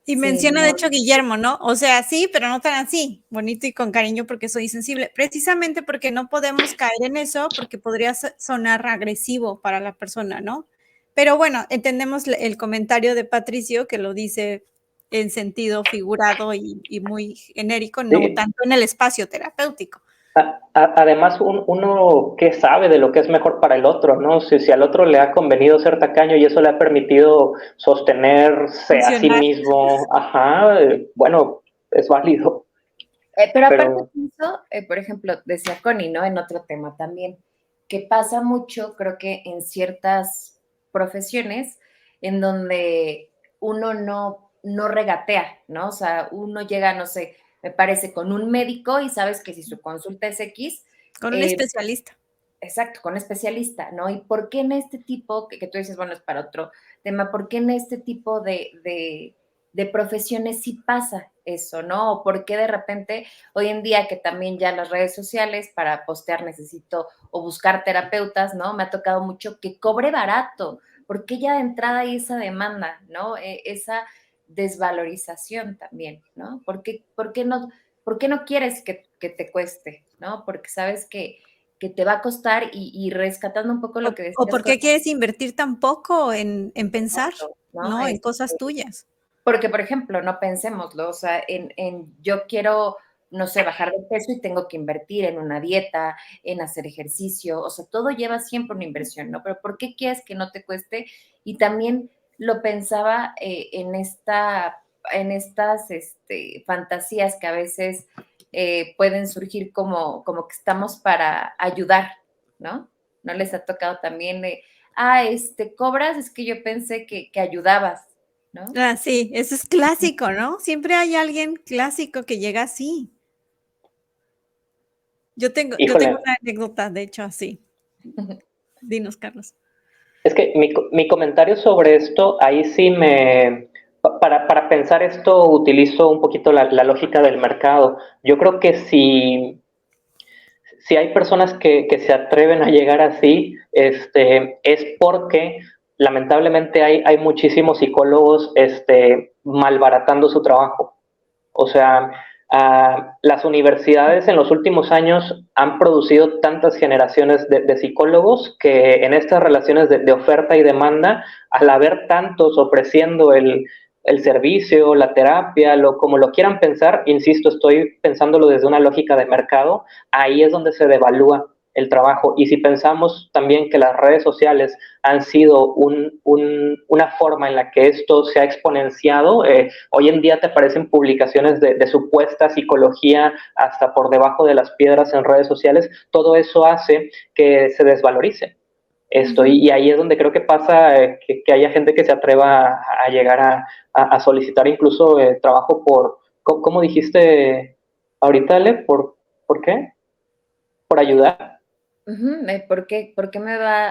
Y Sí, menciona, de no, hecho, Guillermo, ¿no? O sea, sí, pero no tan así, bonito y con cariño porque soy sensible. Precisamente porque no podemos caer en eso, porque podría sonar agresivo para la persona, ¿no? Pero bueno, entendemos el comentario de Patricio, que lo dice en sentido figurado y muy genérico, no Sí. tanto en el espacio terapéutico. Además, uno que sabe de lo que es mejor para el otro, ¿no? Si al otro le ha convenido ser tacaño y eso le ha permitido sostenerse a sí Funcionar. mismo, ajá, bueno, es válido, pero aparte pero de eso, por ejemplo, decía Connie, ¿no? En otro tema también, que pasa mucho, creo que en ciertas profesiones en donde uno no regatea, ¿no? O sea, uno llega, no sé, me parece, con un médico y sabes que si su consulta es X, Con un eh, especialista. exacto, con especialista, ¿no? ¿Y por qué en este tipo, que tú dices, bueno, es para otro tema, por qué en este tipo de profesiones sí pasa eso, ¿no? O por qué de repente, hoy en día que también ya las redes sociales para postear necesito o buscar terapeutas, ¿no? Me ha tocado mucho que cobre barato, porque ya de entrada hay esa demanda, ¿no? Esa desvalorización también, ¿no? ¿Por qué no quieres que te cueste, ¿no? Porque sabes que te va a costar y rescatando un poco lo que O decías por con qué quieres invertir tan poco en pensar, ¿no? ¿no? En cosas tuyas. Porque, por ejemplo, no pensémoslo, o sea, yo quiero, no sé, bajar de peso y tengo que invertir en una dieta, en hacer ejercicio, o sea, todo lleva siempre una inversión, ¿no? Pero ¿por qué quieres que no te cueste? Y también lo pensaba en estas fantasías que a veces pueden surgir como que estamos para ayudar, ¿no? ¿No les ha tocado también cobras? Es que yo pensé que ayudabas, ¿no? Ah, sí, eso es clásico, ¿no? Siempre hay alguien clásico que llega así. Yo tengo híjole, una anécdota, de hecho, así. Dinos, Carlos. es que mi comentario sobre esto, ahí sí para pensar esto utilizo un poquito la lógica del mercado. Yo creo que si hay personas que se atreven a llegar así, es porque lamentablemente hay muchísimos psicólogos malbaratando su trabajo. O sea, las universidades en los últimos años han producido tantas generaciones de psicólogos que en estas relaciones de oferta y demanda, al haber tantos ofreciendo el servicio, la terapia, como lo quieran pensar, insisto, estoy pensándolo desde una lógica de mercado, ahí es donde se devalúa el trabajo. Y si pensamos también que las redes sociales han sido una forma en la que esto se ha exponenciado, hoy en día te aparecen publicaciones de supuesta psicología hasta por debajo de las piedras en redes sociales, todo eso hace que se desvalorice esto. Y ahí es donde creo que pasa que haya gente que se atreva a llegar a solicitar incluso trabajo ¿cómo dijiste ahorita, Ale? ¿Por qué? Por ayudar. ¿Por qué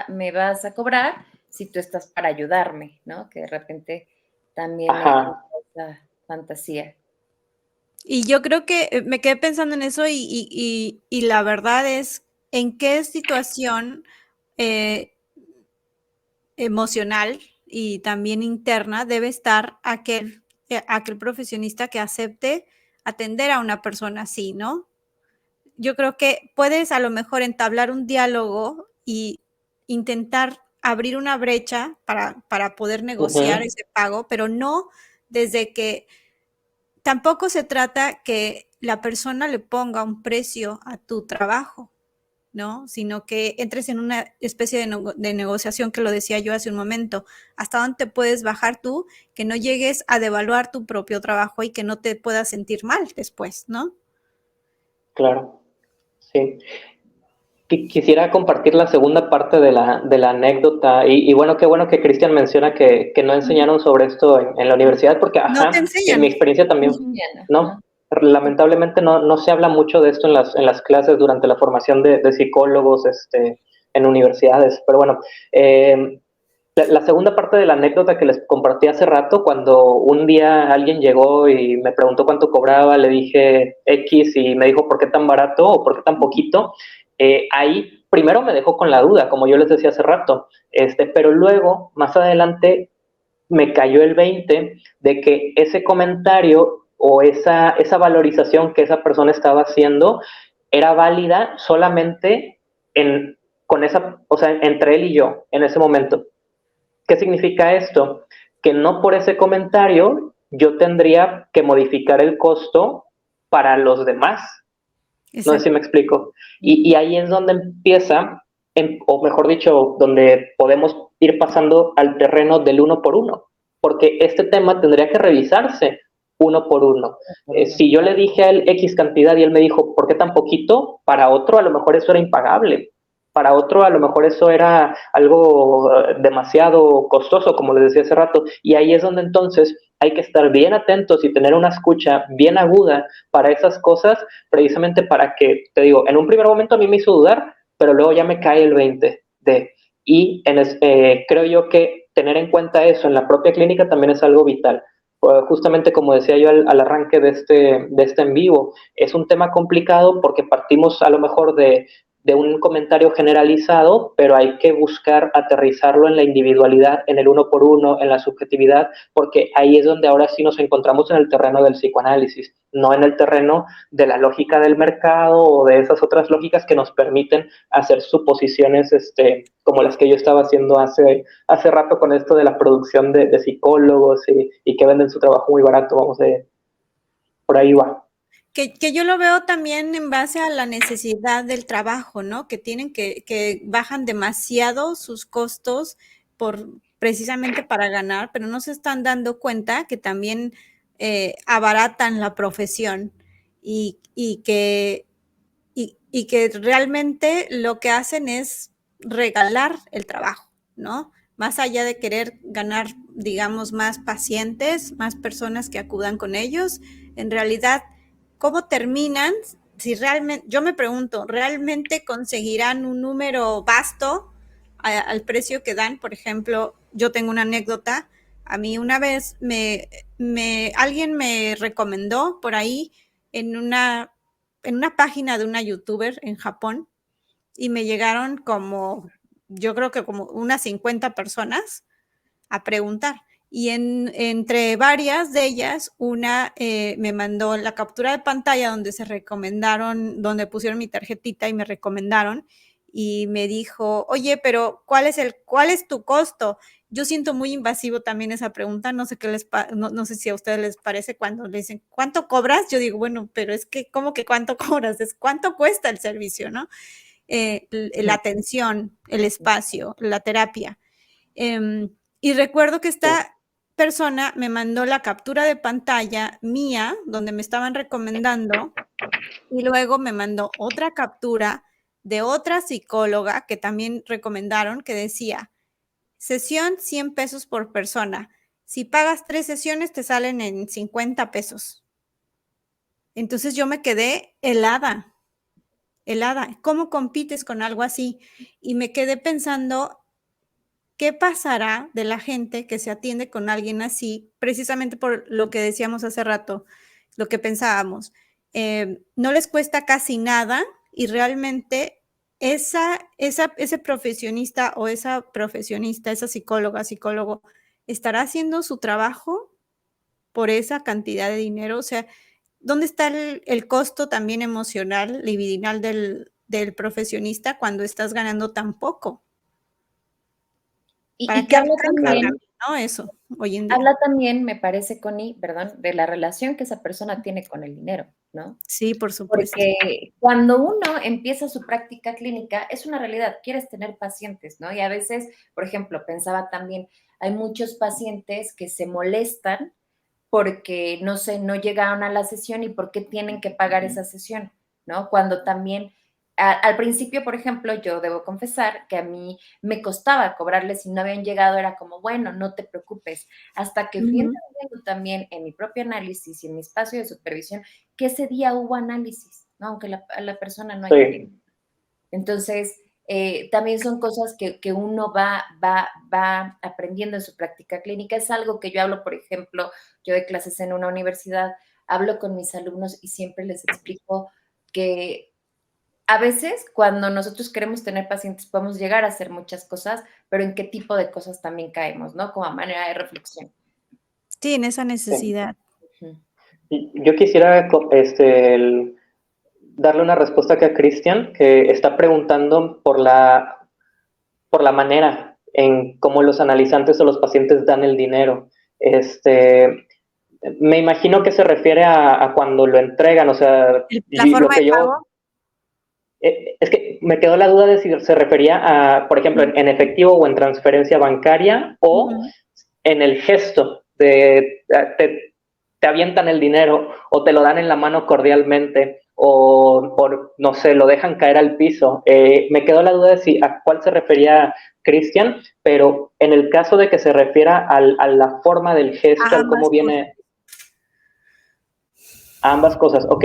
me vas a cobrar si tú estás para ayudarme, ¿no? Que de repente también es Ajá. esa fantasía. Y yo creo que me quedé pensando en eso y la verdad es en qué situación eh, emocional y también interna debe estar aquel profesionista que acepte atender a una persona así, ¿no? Yo creo que puedes a lo mejor entablar un diálogo y intentar abrir una brecha para poder negociar Uh-huh. ese pago, pero no desde que tampoco se trata que la persona le ponga un precio a tu trabajo, ¿no? Sino que entres en una especie de negociación, que lo decía yo hace un momento, hasta dónde te puedes bajar tú, que no llegues a devaluar tu propio trabajo y que no te puedas sentir mal después, ¿no? Claro, sí. Quisiera compartir la segunda parte de la anécdota y bueno, qué bueno que Cristian menciona que no enseñaron sobre esto en la universidad porque, No te ajá, en enseñan. mi experiencia también, no, lamentablemente no se habla mucho de esto en las clases durante la formación de psicólogos en universidades, pero bueno, la segunda parte de la anécdota que les compartí hace rato, cuando un día alguien llegó y me preguntó cuánto cobraba, le dije X y me dijo por qué tan barato o por qué tan poquito. Ahí primero me dejó con la duda, como yo les decía hace rato, pero luego, más adelante, me cayó el 20 de que ese comentario o esa valorización que esa persona estaba haciendo era válida solamente con esa, o sea, entre él y yo en ese momento. ¿Qué significa esto? Que no por ese comentario yo tendría que modificar el costo para los demás. No sé si me explico. Y ahí es donde empieza, o mejor dicho, donde podemos ir pasando al terreno del uno por uno, porque este tema tendría que revisarse uno por uno. Si yo le dije a él X cantidad y él me dijo, ¿por qué tan poquito? Para otro a lo mejor eso era impagable. Para otro a lo mejor eso era algo demasiado costoso, como les decía hace rato. Y ahí es donde entonces hay que estar bien atentos y tener una escucha bien aguda para esas cosas, precisamente para que, te digo, en un primer momento a mí me hizo dudar, pero luego ya me cae el 20 creo yo que tener en cuenta eso en la propia clínica también es algo vital. Justamente como decía yo al arranque de este en vivo, es un tema complicado porque partimos a lo mejor de un comentario generalizado, pero hay que buscar aterrizarlo en la individualidad, en el uno por uno, en la subjetividad, porque ahí es donde ahora sí nos encontramos en el terreno del psicoanálisis, no en el terreno de la lógica del mercado o de esas otras lógicas que nos permiten hacer suposiciones como las que yo estaba haciendo hace rato con esto de la producción de psicólogos y que venden su trabajo muy barato, por ahí va. Que yo lo veo también en base a la necesidad del trabajo, ¿no? Que tienen que bajan demasiado sus costos precisamente para ganar, pero no se están dando cuenta que también abaratan la profesión y que realmente lo que hacen es regalar el trabajo, ¿no? Más allá de querer ganar, digamos, más pacientes, más personas que acudan con ellos, en realidad, ¿cómo terminan? Si realmente, yo me pregunto, ¿realmente conseguirán un número vasto al precio que dan? Por ejemplo, yo tengo una anécdota. A mí una vez alguien me recomendó por ahí en una página de una youtuber en Japón y me llegaron yo creo que como unas 50 personas a preguntar. Y entre varias de ellas, una me mandó la captura de pantalla donde se recomendaron, donde pusieron mi tarjetita y me recomendaron y me dijo, oye, pero ¿cuál es tu costo? Yo siento muy invasivo también esa pregunta, no sé no sé si a ustedes les parece cuando le dicen, ¿cuánto cobras? Yo digo, bueno, pero es que, ¿cómo que cuánto cobras? Es cuánto cuesta el servicio, ¿no? La atención, el espacio, la terapia. Y recuerdo que esta persona me mandó la captura de pantalla mía, donde me estaban recomendando, y luego me mandó otra captura de otra psicóloga que también recomendaron, que decía, sesión 100 pesos por persona. Si pagas 3 sesiones, te salen en 50 pesos. Entonces yo me quedé helada. ¿Cómo compites con algo así? Y me quedé pensando, ¿qué pasará de la gente que se atiende con alguien así? Precisamente por lo que decíamos hace rato, lo que pensábamos. No les cuesta casi nada y realmente ese profesionista o esa profesionista, esa psicólogo, ¿estará haciendo su trabajo por esa cantidad de dinero? O sea, ¿dónde está el costo también emocional, libidinal del profesionista cuando estás ganando tan poco? Y que habla también ¿no? Eso, hoy en día. Habla también, me parece, Connie, perdón, de la relación que esa persona tiene con el dinero, ¿no? Sí, por supuesto. Porque cuando uno empieza su práctica clínica, es una realidad, quieres tener pacientes, ¿no? Y a veces, por ejemplo, pensaba también, hay muchos pacientes que se molestan porque, no sé, no llegaron a la sesión y por qué tienen que pagar esa sesión, ¿no? Cuando también, al principio, por ejemplo, yo debo confesar que a mí me costaba cobrarles si no habían llegado, era como, bueno, no te preocupes, hasta que fui entendiendo también en mi propio análisis y en mi espacio de supervisión que ese día hubo análisis, ¿no? Aunque la persona no haya llegado. Sí. Entonces, también son cosas que uno va aprendiendo en su práctica clínica. Es algo que yo hablo, por ejemplo, yo doy clases en una universidad, hablo con mis alumnos y siempre les explico que a veces cuando nosotros queremos tener pacientes podemos llegar a hacer muchas cosas, pero en qué tipo de cosas también caemos, ¿no? Como a manera de reflexión. Sí, en esa necesidad. Ujú. Yo quisiera darle una respuesta acá a Cristian, que está preguntando por la manera en cómo los analizantes o los pacientes dan el dinero. Me imagino que se refiere a cuando lo entregan, o sea, La lo forma de que yo... pago. Es que me quedó la duda de si se refería a, por ejemplo, en efectivo o en transferencia bancaria o en el gesto de te avientan el dinero o te lo dan en la mano cordialmente o no sé, lo dejan caer al piso. Me quedó la duda de si a cuál se refería Cristian, pero en el caso de que se refiera a la forma del gesto, A al cómo ambas cosas. viene a ambas cosas. Ok.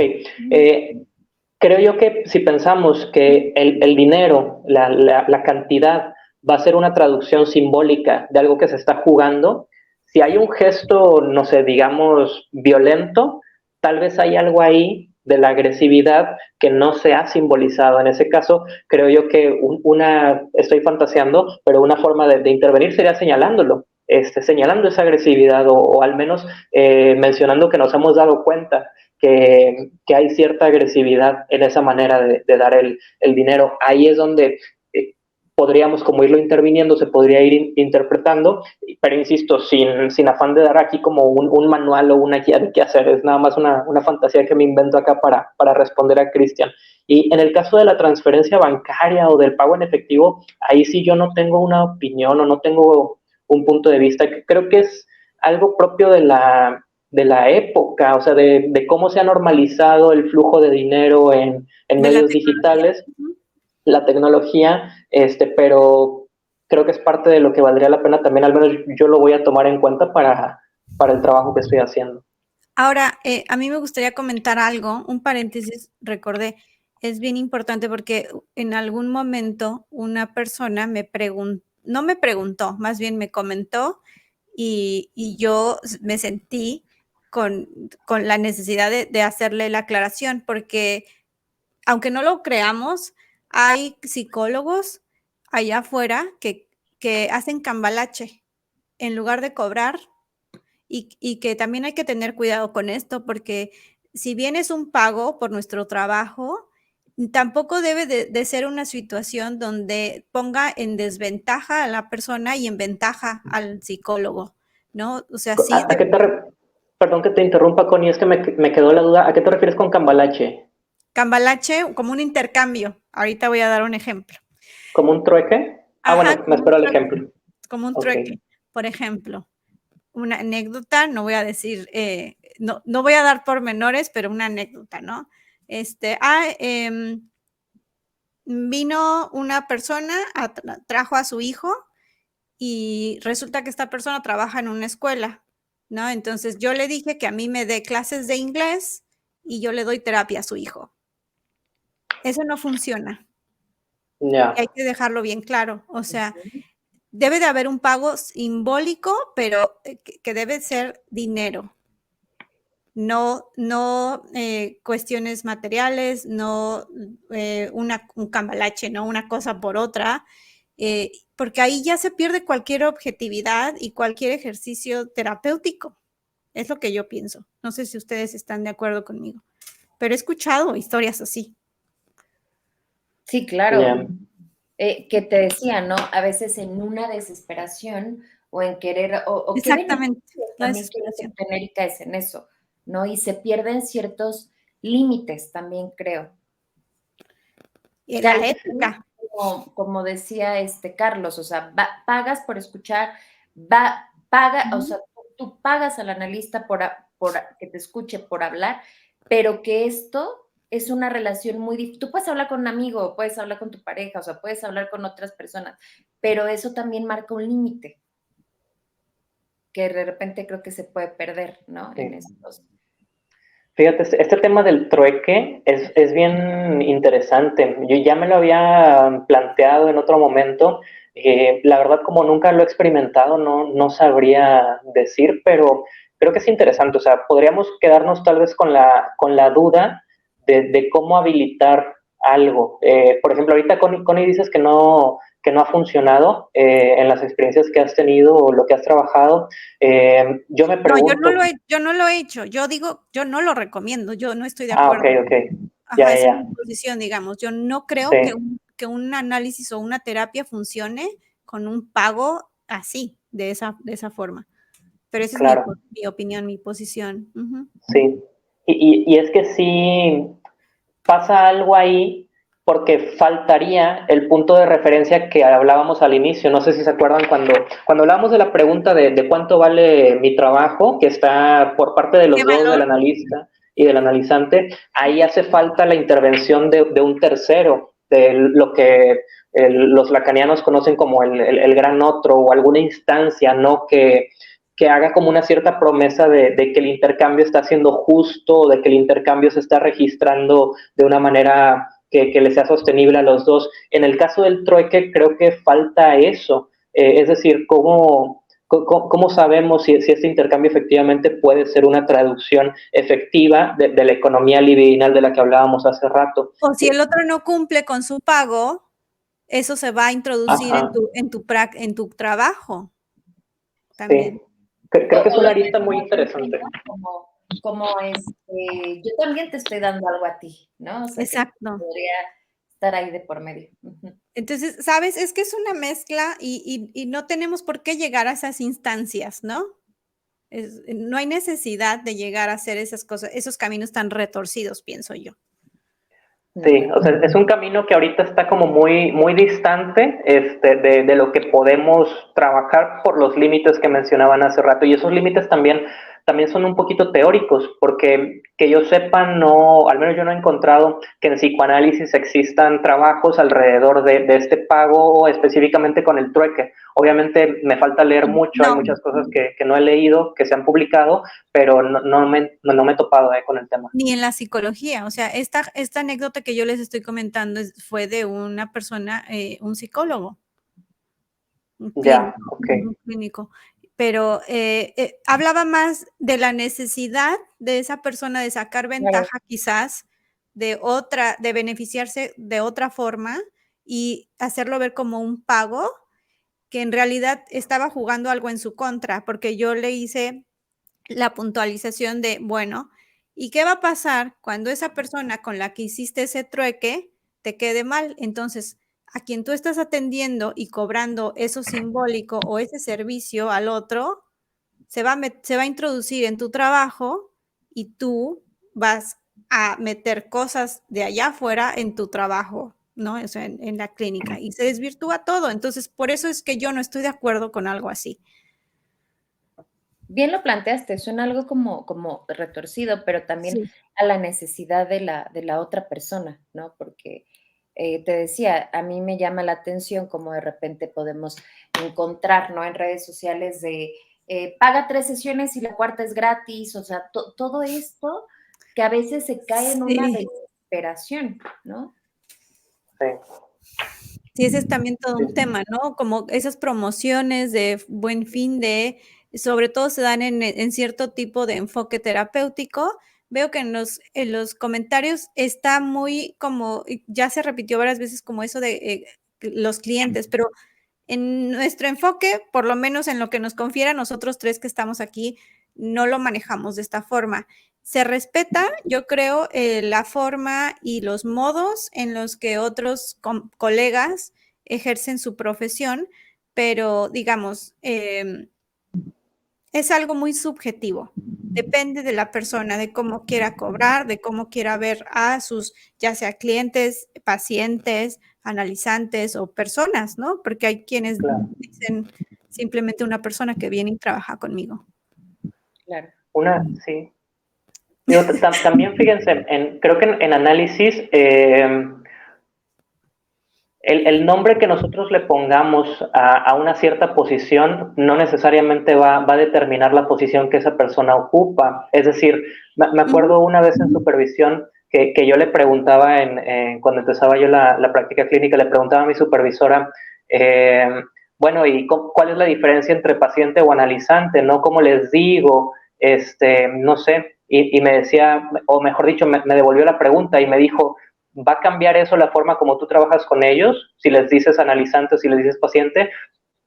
Creo yo que si pensamos que el dinero, la cantidad, va a ser una traducción simbólica de algo que se está jugando, si hay un gesto, no sé, digamos, violento, tal vez hay algo ahí de la agresividad que no se ha simbolizado. En ese caso, creo yo que estoy fantaseando, pero una forma de intervenir sería señalándolo, señalando esa agresividad o al menos mencionando que nos hemos dado cuenta que hay cierta agresividad en esa manera de dar el dinero. Ahí es donde podríamos como irlo interviniendo, se podría ir interpretando, pero insisto, sin afán de dar aquí como un manual o una guía de qué hacer, es nada más una fantasía que me invento acá para responder a Cristian. Y en el caso de la transferencia bancaria o del pago en efectivo, ahí sí yo no tengo una opinión o no tengo un punto de vista. Creo que es algo propio de la época, o sea, de cómo se ha normalizado el flujo de dinero en De la medios tecnología. digitales, la tecnología, pero creo que es parte de lo que valdría la pena también, al menos yo lo voy a tomar en cuenta para el trabajo que estoy haciendo. Ahora, a mí me gustaría comentar algo, un paréntesis, recordé, es bien importante porque en algún momento una persona no me preguntó, más bien me comentó y yo me sentí con, con la necesidad de hacerle la aclaración, porque aunque no lo creamos, hay psicólogos allá afuera que hacen cambalache en lugar de cobrar y que también hay que tener cuidado con esto, porque si bien es un pago por nuestro trabajo, tampoco debe de ser una situación donde ponga en desventaja a la persona y en ventaja al psicólogo, ¿no? O sea, sí, ¿A qué perdón que te interrumpa, Connie, es que me quedó la duda, ¿a qué te refieres con cambalache? cambalache como un intercambio. Ahorita voy a dar un ejemplo. ¿Como un trueque? Ah, Ajá, bueno, me espero el ejemplo. como un Ok. trueque. Por ejemplo, una anécdota, no voy a decir, no voy a dar pormenores, pero una anécdota, ¿no? Vino una persona, trajo a su hijo y resulta que esta persona trabaja en una escuela, ¿no? Entonces yo le dije que a mí me dé clases de inglés y yo le doy terapia a su hijo. Eso no funciona y hay Ya. que dejarlo bien claro. O sea, debe de haber un pago simbólico, pero que debe ser dinero. No cuestiones materiales, no un cambalache, no una cosa por otra, porque ahí ya se pierde cualquier objetividad y cualquier ejercicio terapéutico. Es lo que yo pienso. No sé si ustedes están de acuerdo conmigo, pero he escuchado historias así. Sí, claro. Ya. Que te decía, ¿no? A veces en una desesperación o en querer, o qué Exactamente, beneficios la también quiere desesperación. tener y caes en eso, ¿no? Y se pierden ciertos límites también, creo. Y Que al la fin, ética. como decía Carlos, o sea, pagas por escuchar, o Ujú. sea, tú pagas al analista por que te escuche, por hablar, pero que esto es una relación muy difícil. Tú puedes hablar con un amigo, puedes hablar con tu pareja, o sea, puedes hablar con otras personas, pero eso también marca un límite que de repente creo que se puede perder, ¿no? En Sí. estos. Fíjate, este tema del trueque es bien interesante. Yo ya me lo había planteado en otro momento. La verdad, como nunca lo he experimentado, no sabría decir, pero creo que es interesante. O sea, podríamos quedarnos tal vez con la duda de cómo habilitar algo. Por ejemplo, ahorita Connie dices que no ha funcionado en las experiencias que has tenido o lo que has trabajado. Yo me No, pregunto, yo no lo he hecho. Yo digo, yo no lo recomiendo, yo no estoy de ah, ok, acuerdo. ok. Ya, Ajá, ya, esa es mi ya. posición, digamos. Yo no creo Sí, que un análisis o una terapia funcione con un pago así, de esa forma. Pero esa es claro, mi opinión, mi posición. Ujú. sí. Y es que sí pasa algo ahí porque faltaría el punto de referencia que hablábamos al inicio. No sé si se acuerdan cuando hablábamos de la pregunta de cuánto vale mi trabajo, que está por parte de ¿Qué los dos, del valor? analista y del analizante, ahí hace falta la intervención de un tercero, de lo que los lacanianos conocen como el gran otro o alguna instancia, ¿no? Que haga como una cierta promesa de que el intercambio está siendo justo, de que el intercambio se está registrando de una manera que le sea sostenible a los dos. En el caso del trueque, creo que falta eso. Es decir, ¿cómo sabemos si este intercambio efectivamente puede ser una traducción efectiva de la economía libidinal de la que hablábamos hace rato? O si el otro no cumple con su pago, eso se va a introducir Ajá, en tu trabajo sí. también. Creo que es O una lo arista muy pensamos así, interesante. ¿no? Yo también te estoy dando algo a ti, ¿no? O sea, que Exacto. podría estar ahí de por medio. Ujú. Entonces, ¿sabes? Es que es una mezcla y no tenemos por qué llegar a esas instancias, ¿no? No hay necesidad de llegar a hacer esas cosas, esos caminos tan retorcidos, pienso yo. Sí, o sea, es un camino que ahorita está como muy distante de lo que podemos trabajar por los límites que mencionaban hace rato. Y esos límites también son un poquito teóricos, porque que yo sepa, no, al menos yo no he encontrado que en psicoanálisis existan trabajos alrededor de este pago específicamente con el trueque. Obviamente me falta leer mucho, hay No, muchas cosas que no he leído, que se han publicado, pero no me he topado con el tema. ni en la psicología. O sea, esta anécdota que yo les estoy comentando fue de una persona, un psicólogo, Ya, ok. un clínico. Pero hablaba más de la necesidad de esa persona de sacar Claro. ventaja quizás de beneficiarse de otra forma y hacerlo ver como un pago que en realidad estaba jugando algo en su contra, porque yo le hice la puntualización de, bueno, ¿y qué va a pasar cuando esa persona con la que hiciste ese trueque te quede mal? Entonces, a quien tú estás atendiendo y cobrando eso simbólico o ese servicio al otro, se va a introducir en tu trabajo y tú vas a meter cosas de allá afuera en tu trabajo, ¿no? O sea, en la clínica y se desvirtúa todo. Entonces, por eso es que yo no estoy de acuerdo con algo así. Bien lo planteaste, suena algo como retorcido, pero también Sí. a la necesidad de la otra persona, ¿no? Porque te decía, a mí me llama la atención cómo de repente podemos encontrar, ¿no? En redes sociales de paga 3 sesiones y la cuarta es gratis, o sea, todo esto que a veces se cae en una Sí. desesperación, ¿no? Sí. Sí, ese es también todo un tema, ¿no? Como esas promociones de Buen Fin sobre todo se dan en cierto tipo de enfoque terapéutico. Veo que en los comentarios está muy como, ya se repitió varias veces como eso de los clientes, pero en nuestro enfoque, por lo menos en lo que nos confiera nosotros 3 que estamos aquí, no lo manejamos de esta forma. Se respeta, yo creo, la forma y los modos en los que otros colegas ejercen su profesión, pero digamos, es algo muy subjetivo. Depende de la persona, de cómo quiera cobrar, de cómo quiera ver a sus, ya sea clientes, pacientes, analizantes o personas, ¿no? Porque hay quienes dicen simplemente una persona que viene y trabaja conmigo. Claro. Sí. Digo, también fíjense, creo que en análisis, el nombre que nosotros le pongamos a una cierta posición no necesariamente va a determinar la posición que esa persona ocupa. Es decir, me acuerdo una vez en supervisión que yo le preguntaba, cuando empezaba yo la práctica clínica, le preguntaba a mi supervisora, bueno, ¿y cuál es la diferencia entre paciente o analizante? ¿No? ¿Cómo les digo? No sé. Y me decía, o mejor dicho, me devolvió la pregunta y me dijo, ¿va a cambiar eso la forma como tú trabajas con ellos? Si les dices analizante o si les dices paciente,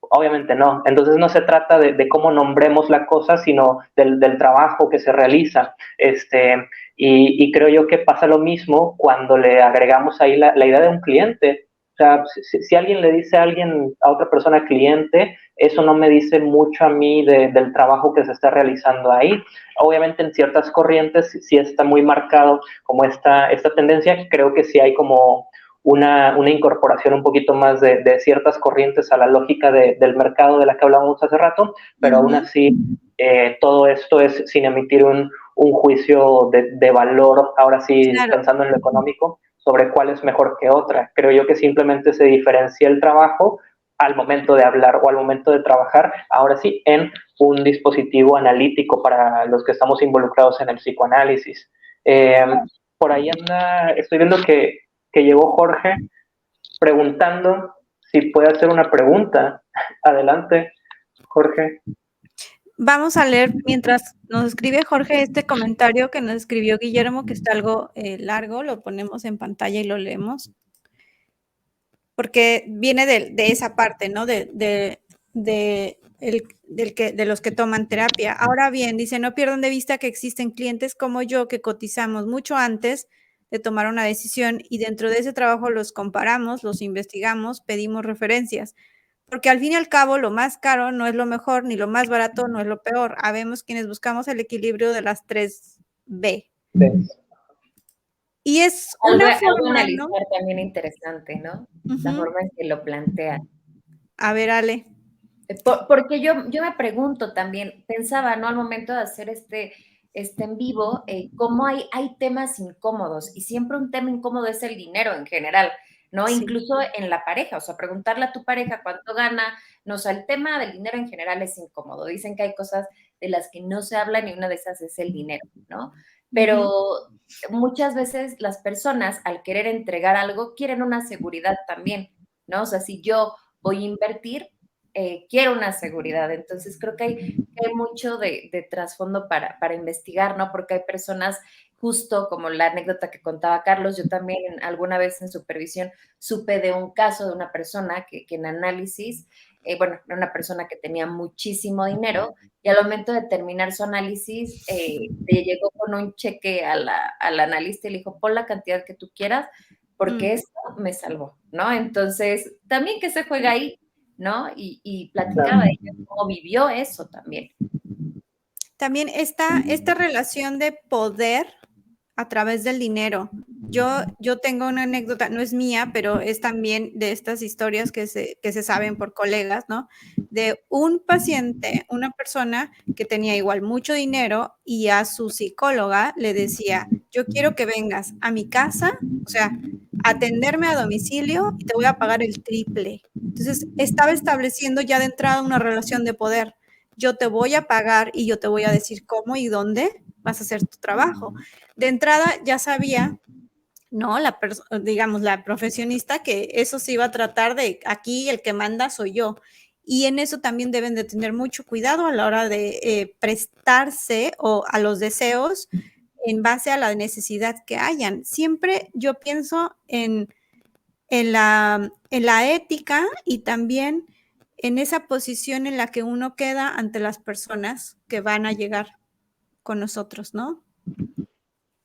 obviamente no. Entonces no se trata de cómo nombremos la cosa, sino del trabajo que se realiza. Y creo yo que pasa lo mismo cuando le agregamos ahí la idea de un cliente. O sea, si alguien le dice a otra persona cliente, eso no me dice mucho a mí del trabajo que se está realizando ahí. Obviamente en ciertas corrientes sí está muy marcado como esta tendencia. Creo que sí hay como una incorporación un poquito más de ciertas corrientes a la lógica del mercado de la que hablábamos hace rato, pero aún así todo esto es sin emitir un juicio de valor, ahora sí Claro. pensando en lo económico, sobre cuál es mejor que otra. Creo yo que simplemente se diferencia el trabajo al momento de hablar o al momento de trabajar, ahora sí, en un dispositivo analítico para los que estamos involucrados en el psicoanálisis. Por ahí anda, estoy viendo que llegó Jorge preguntando si puede hacer una pregunta. Adelante, Jorge. Vamos a leer mientras nos escribe Jorge este comentario que nos escribió Guillermo, que está algo largo, lo ponemos en pantalla y lo leemos, porque viene de esa parte, ¿no? De los que toman terapia. Ahora bien, dice, no pierdan de vista que existen clientes como yo que cotizamos mucho antes de tomar una decisión y dentro de ese trabajo los comparamos, los investigamos, pedimos referencias. Porque al fin y al cabo, lo más caro no es lo mejor, ni lo más barato no es lo peor. Habemos quienes buscamos el equilibrio de las 3B. Y es una Algo forma, ¿no? analizar también interesante, ¿no? La forma en que lo plantea. A ver, Ale. Porque yo me pregunto también, pensaba, ¿no? Al momento de hacer este en vivo, cómo hay temas incómodos y siempre un tema incómodo es el dinero en general, ¿no? Sí. Incluso en la pareja, o sea, preguntarle a tu pareja cuánto gana, no, o sea, el tema del dinero en general es incómodo. Dicen que hay cosas de las que no se habla y una de esas es el dinero, ¿no? Pero muchas veces las personas al querer entregar algo quieren una seguridad también, ¿no? O sea, si yo voy a invertir, quiero una seguridad. Entonces creo que hay mucho de trasfondo para investigar, ¿no? Porque hay personas, justo como la anécdota que contaba Carlos, yo también alguna vez en supervisión supe de un caso de una persona que en análisis, bueno, era una persona que tenía muchísimo dinero y al momento de terminar su análisis, le llegó con un cheque al analista y le dijo, pon la cantidad que tú quieras, porque esto me salvó, ¿no? Entonces, también que se juega ahí, ¿no? Y platicaba de ella cómo vivió eso también. También esta relación de poder a través del dinero. Yo tengo una anécdota, no es mía, pero es también de estas historias que se saben por colegas, ¿no? De un paciente, una persona que tenía igual mucho dinero y a su psicóloga le decía, yo quiero que vengas a mi casa, o sea, atenderme a domicilio y te voy a pagar el triple. Entonces, estaba estableciendo ya de entrada una relación de poder. Yo te voy a pagar y yo te voy a decir cómo y dónde vas a hacer tu trabajo. De entrada ya sabía, ¿no? Digamos, la profesionista que eso se iba a tratar de aquí el que manda soy yo. Y en eso también deben de tener mucho cuidado a la hora de prestarse o a los deseos en base a la necesidad que hayan. Siempre yo pienso en la ética y también en esa posición en la que uno queda ante las personas que van a llegar con nosotros, ¿no?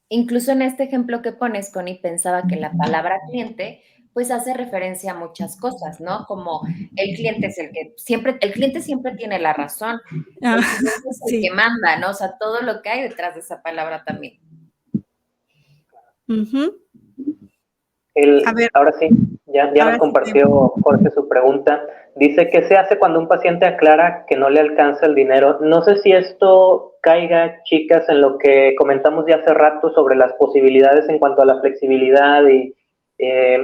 Incluso en este ejemplo que pones, Connie, pensaba que la palabra cliente pues hace referencia a muchas cosas, ¿no? Como el cliente es el cliente siempre tiene la razón, el cliente es el Sí. que manda, ¿no? O sea, todo lo que hay detrás de esa palabra también. Ujú. A ver, Ahora sí, ya ahora nos sí, compartió Jorge su pregunta. Dice, ¿qué se hace cuando un paciente aclara que no le alcanza el dinero? No sé si esto caiga, chicas, en lo que comentamos ya hace rato sobre las posibilidades en cuanto a la flexibilidad y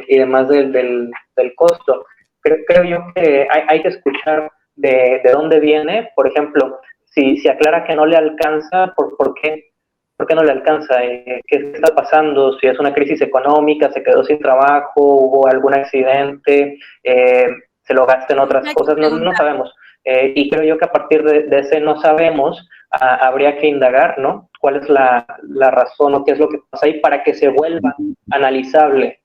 demás del costo. Creo yo que hay que escuchar de dónde viene. Por ejemplo, si aclara que no le alcanza, ¿por qué? ¿Por qué no le alcanza? ¿Qué está pasando? Si es una crisis económica, se quedó sin trabajo, hubo algún accidente, se lo gasta en otras hay que cosas, no preguntar. sabemos. Y creo yo que a partir de ese no sabemos, habría que indagar, ¿no? ¿Cuál es la razón o qué es lo que pasa ahí para que se vuelva analizable?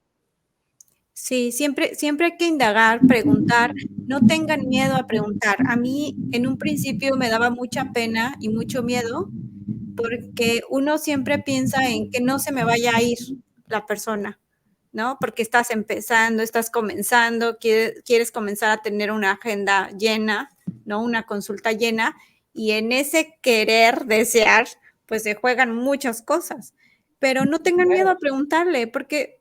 Sí, siempre hay que indagar, preguntar, no tengan miedo a preguntar. A mí, en un principio me daba mucha pena y mucho miedo, porque uno siempre piensa en que no se me vaya a ir la persona, ¿no? Porque estás empezando, estás comenzando, quieres comenzar a tener una agenda llena, ¿no? Una consulta llena, y en ese querer, desear, pues se juegan muchas cosas. Pero no tengan miedo a preguntarle, ¿por qué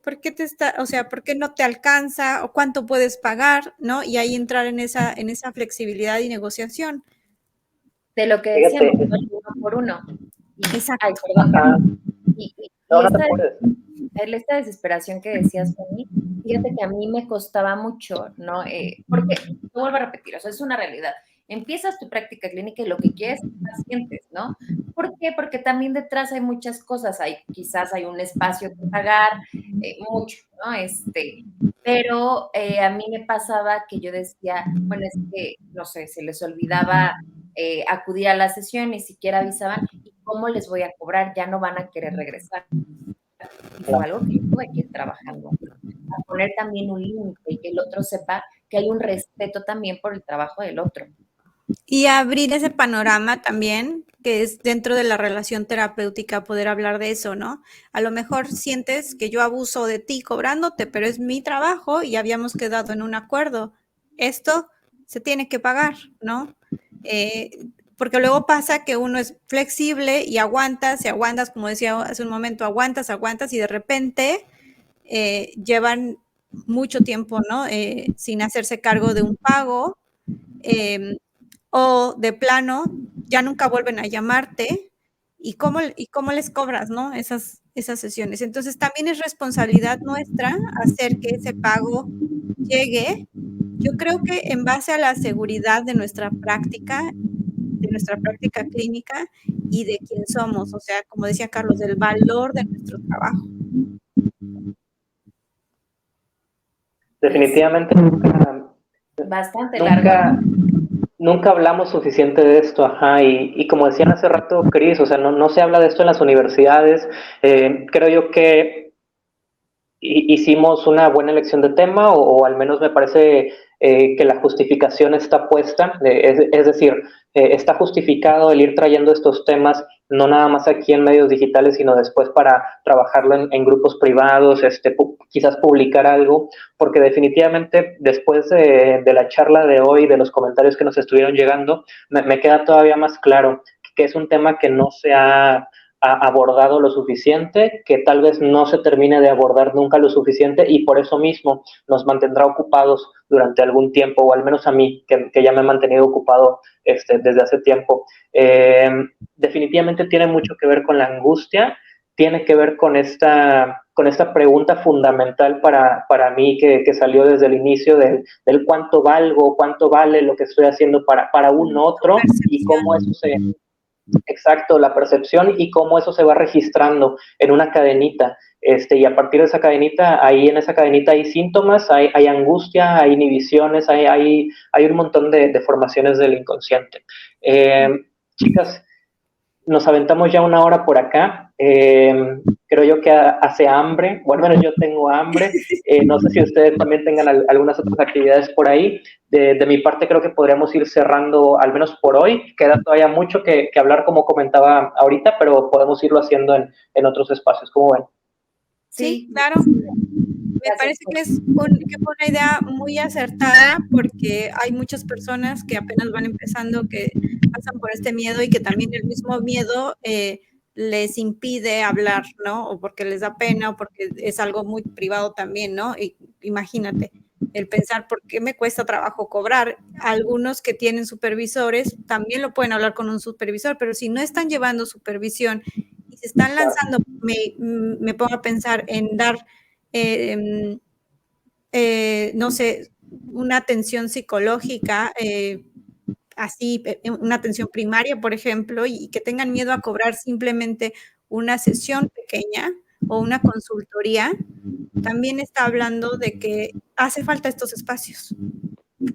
o sea, por qué no te alcanza o cuánto puedes pagar, ¿no? Y ahí entrar en esa flexibilidad y negociación. De lo que Fíjate, decíamos, ¿no? El uno por uno. Ay, Exacto. perdón, Carlos. no, Y no te apures. esta desesperación que decías, Fanny, fíjate que a mí me costaba mucho, ¿no? Porque, te vuelvo a repetir, o sea, es una realidad. Empiezas tu práctica clínica y lo que quieres es pacientes, ¿no? ¿Por qué? Porque también detrás hay muchas cosas, quizás hay un espacio que pagar, mucho, ¿no? Pero a mí me pasaba que yo decía, bueno, es que, no sé, se les olvidaba acudir a la sesión, ni siquiera avisaban, ¿y cómo les voy a cobrar? Ya no van a querer regresar. Y fue algo que yo tuve que ir trabajando, a poner también un límite y que el otro sepa que hay un respeto también por el trabajo del otro. Y abrir ese panorama también, que es dentro de la relación terapéutica, poder hablar de eso, ¿no? A lo mejor sientes que yo abuso de ti cobrándote, pero es mi trabajo y habíamos quedado en un acuerdo. Esto se tiene que pagar, ¿no? Porque luego pasa que uno es flexible y aguantas, y aguantas, como decía hace un momento, aguantas y de repente llevan mucho tiempo, ¿no? Sin hacerse cargo de un pago. O de plano ya nunca vuelven a llamarte y cómo les cobras, ¿no? Esas sesiones. Entonces, también es responsabilidad nuestra hacer que ese pago llegue. Yo creo que en base a la seguridad de nuestra práctica clínica y de quién somos, o sea, como decía Carlos, del valor de nuestro trabajo. Pues Definitivamente bastante largo, nunca, ¿no? nunca hablamos suficiente de esto, ajá, y como decían hace rato, Cris, o sea, no se habla de esto en las universidades. Creo yo que hicimos una buena elección de tema, o al menos me parece que la justificación está puesta, es decir, está justificado el ir trayendo estos temas, no nada más aquí en medios digitales, sino después para trabajarlo en grupos privados, quizás publicar algo, porque definitivamente después de la charla de hoy, de los comentarios que nos estuvieron llegando, me queda todavía más claro que es un tema que no se ha abordado lo suficiente, que tal vez no se termine de abordar nunca lo suficiente, y por eso mismo nos mantendrá ocupados durante algún tiempo, o al menos a mí, que ya me he mantenido ocupado desde hace tiempo. Definitivamente tiene mucho que ver con la angustia, tiene que ver con esta pregunta fundamental para mí que salió desde el inicio del cuánto valgo, cuánto vale lo que estoy haciendo para un otro, y cómo eso se... Exacto, la percepción y cómo eso se va registrando en una cadenita. Y a partir de esa cadenita, ahí en esa cadenita hay síntomas, hay angustia, hay inhibiciones, hay un montón de formaciones del inconsciente. Chicas, nos aventamos ya una hora por acá. Creo yo que hace hambre. Bueno, yo tengo hambre. No sé si ustedes también tengan algunas otras actividades por ahí. De mi parte, creo que podríamos ir cerrando, al menos por hoy. Queda todavía mucho que hablar, como comentaba ahorita, pero podemos irlo haciendo en otros espacios. ¿Cómo ven? Sí, claro. Me parece que que fue una idea muy acertada porque hay muchas personas que apenas van empezando, que pasan por este miedo y que también el mismo miedo les impide hablar, ¿no? O porque les da pena o porque es algo muy privado también, ¿no? Y imagínate, el pensar por qué me cuesta trabajo cobrar. Algunos que tienen supervisores también lo pueden hablar con un supervisor, pero si no están llevando supervisión y se están lanzando, me pongo a pensar en dar no sé, una atención psicológica, así, una atención primaria, por ejemplo, y que tengan miedo a cobrar simplemente una sesión pequeña o una consultoría, también está hablando de que hace falta estos espacios.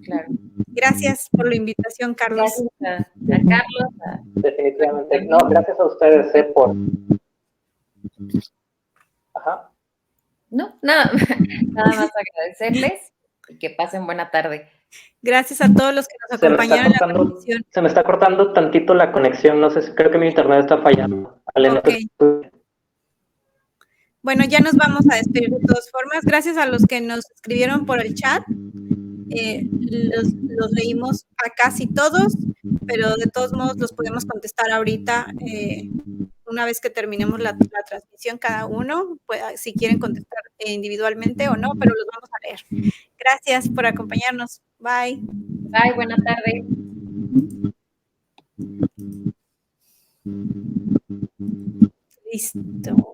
Claro. Gracias por la invitación, Carlos. Gracias a Carlos. Definitivamente. No, gracias a ustedes por... Ajá. No, nada más agradecerles y que pasen buena tarde. Gracias a todos los que nos acompañaron en la transmisión. Se me está cortando tantito la conexión, no sé, creo que mi internet está fallando. Okay. Bueno, ya nos vamos a despedir de todas formas. Gracias a los que nos escribieron por el chat. Los leímos a casi todos, pero de todos modos los podemos contestar ahorita una vez que terminemos la transmisión cada uno, pues, si quieren contestar individualmente o no, pero los vamos a leer. Gracias por acompañarnos. Bye. Bye, buena tarde. Listo.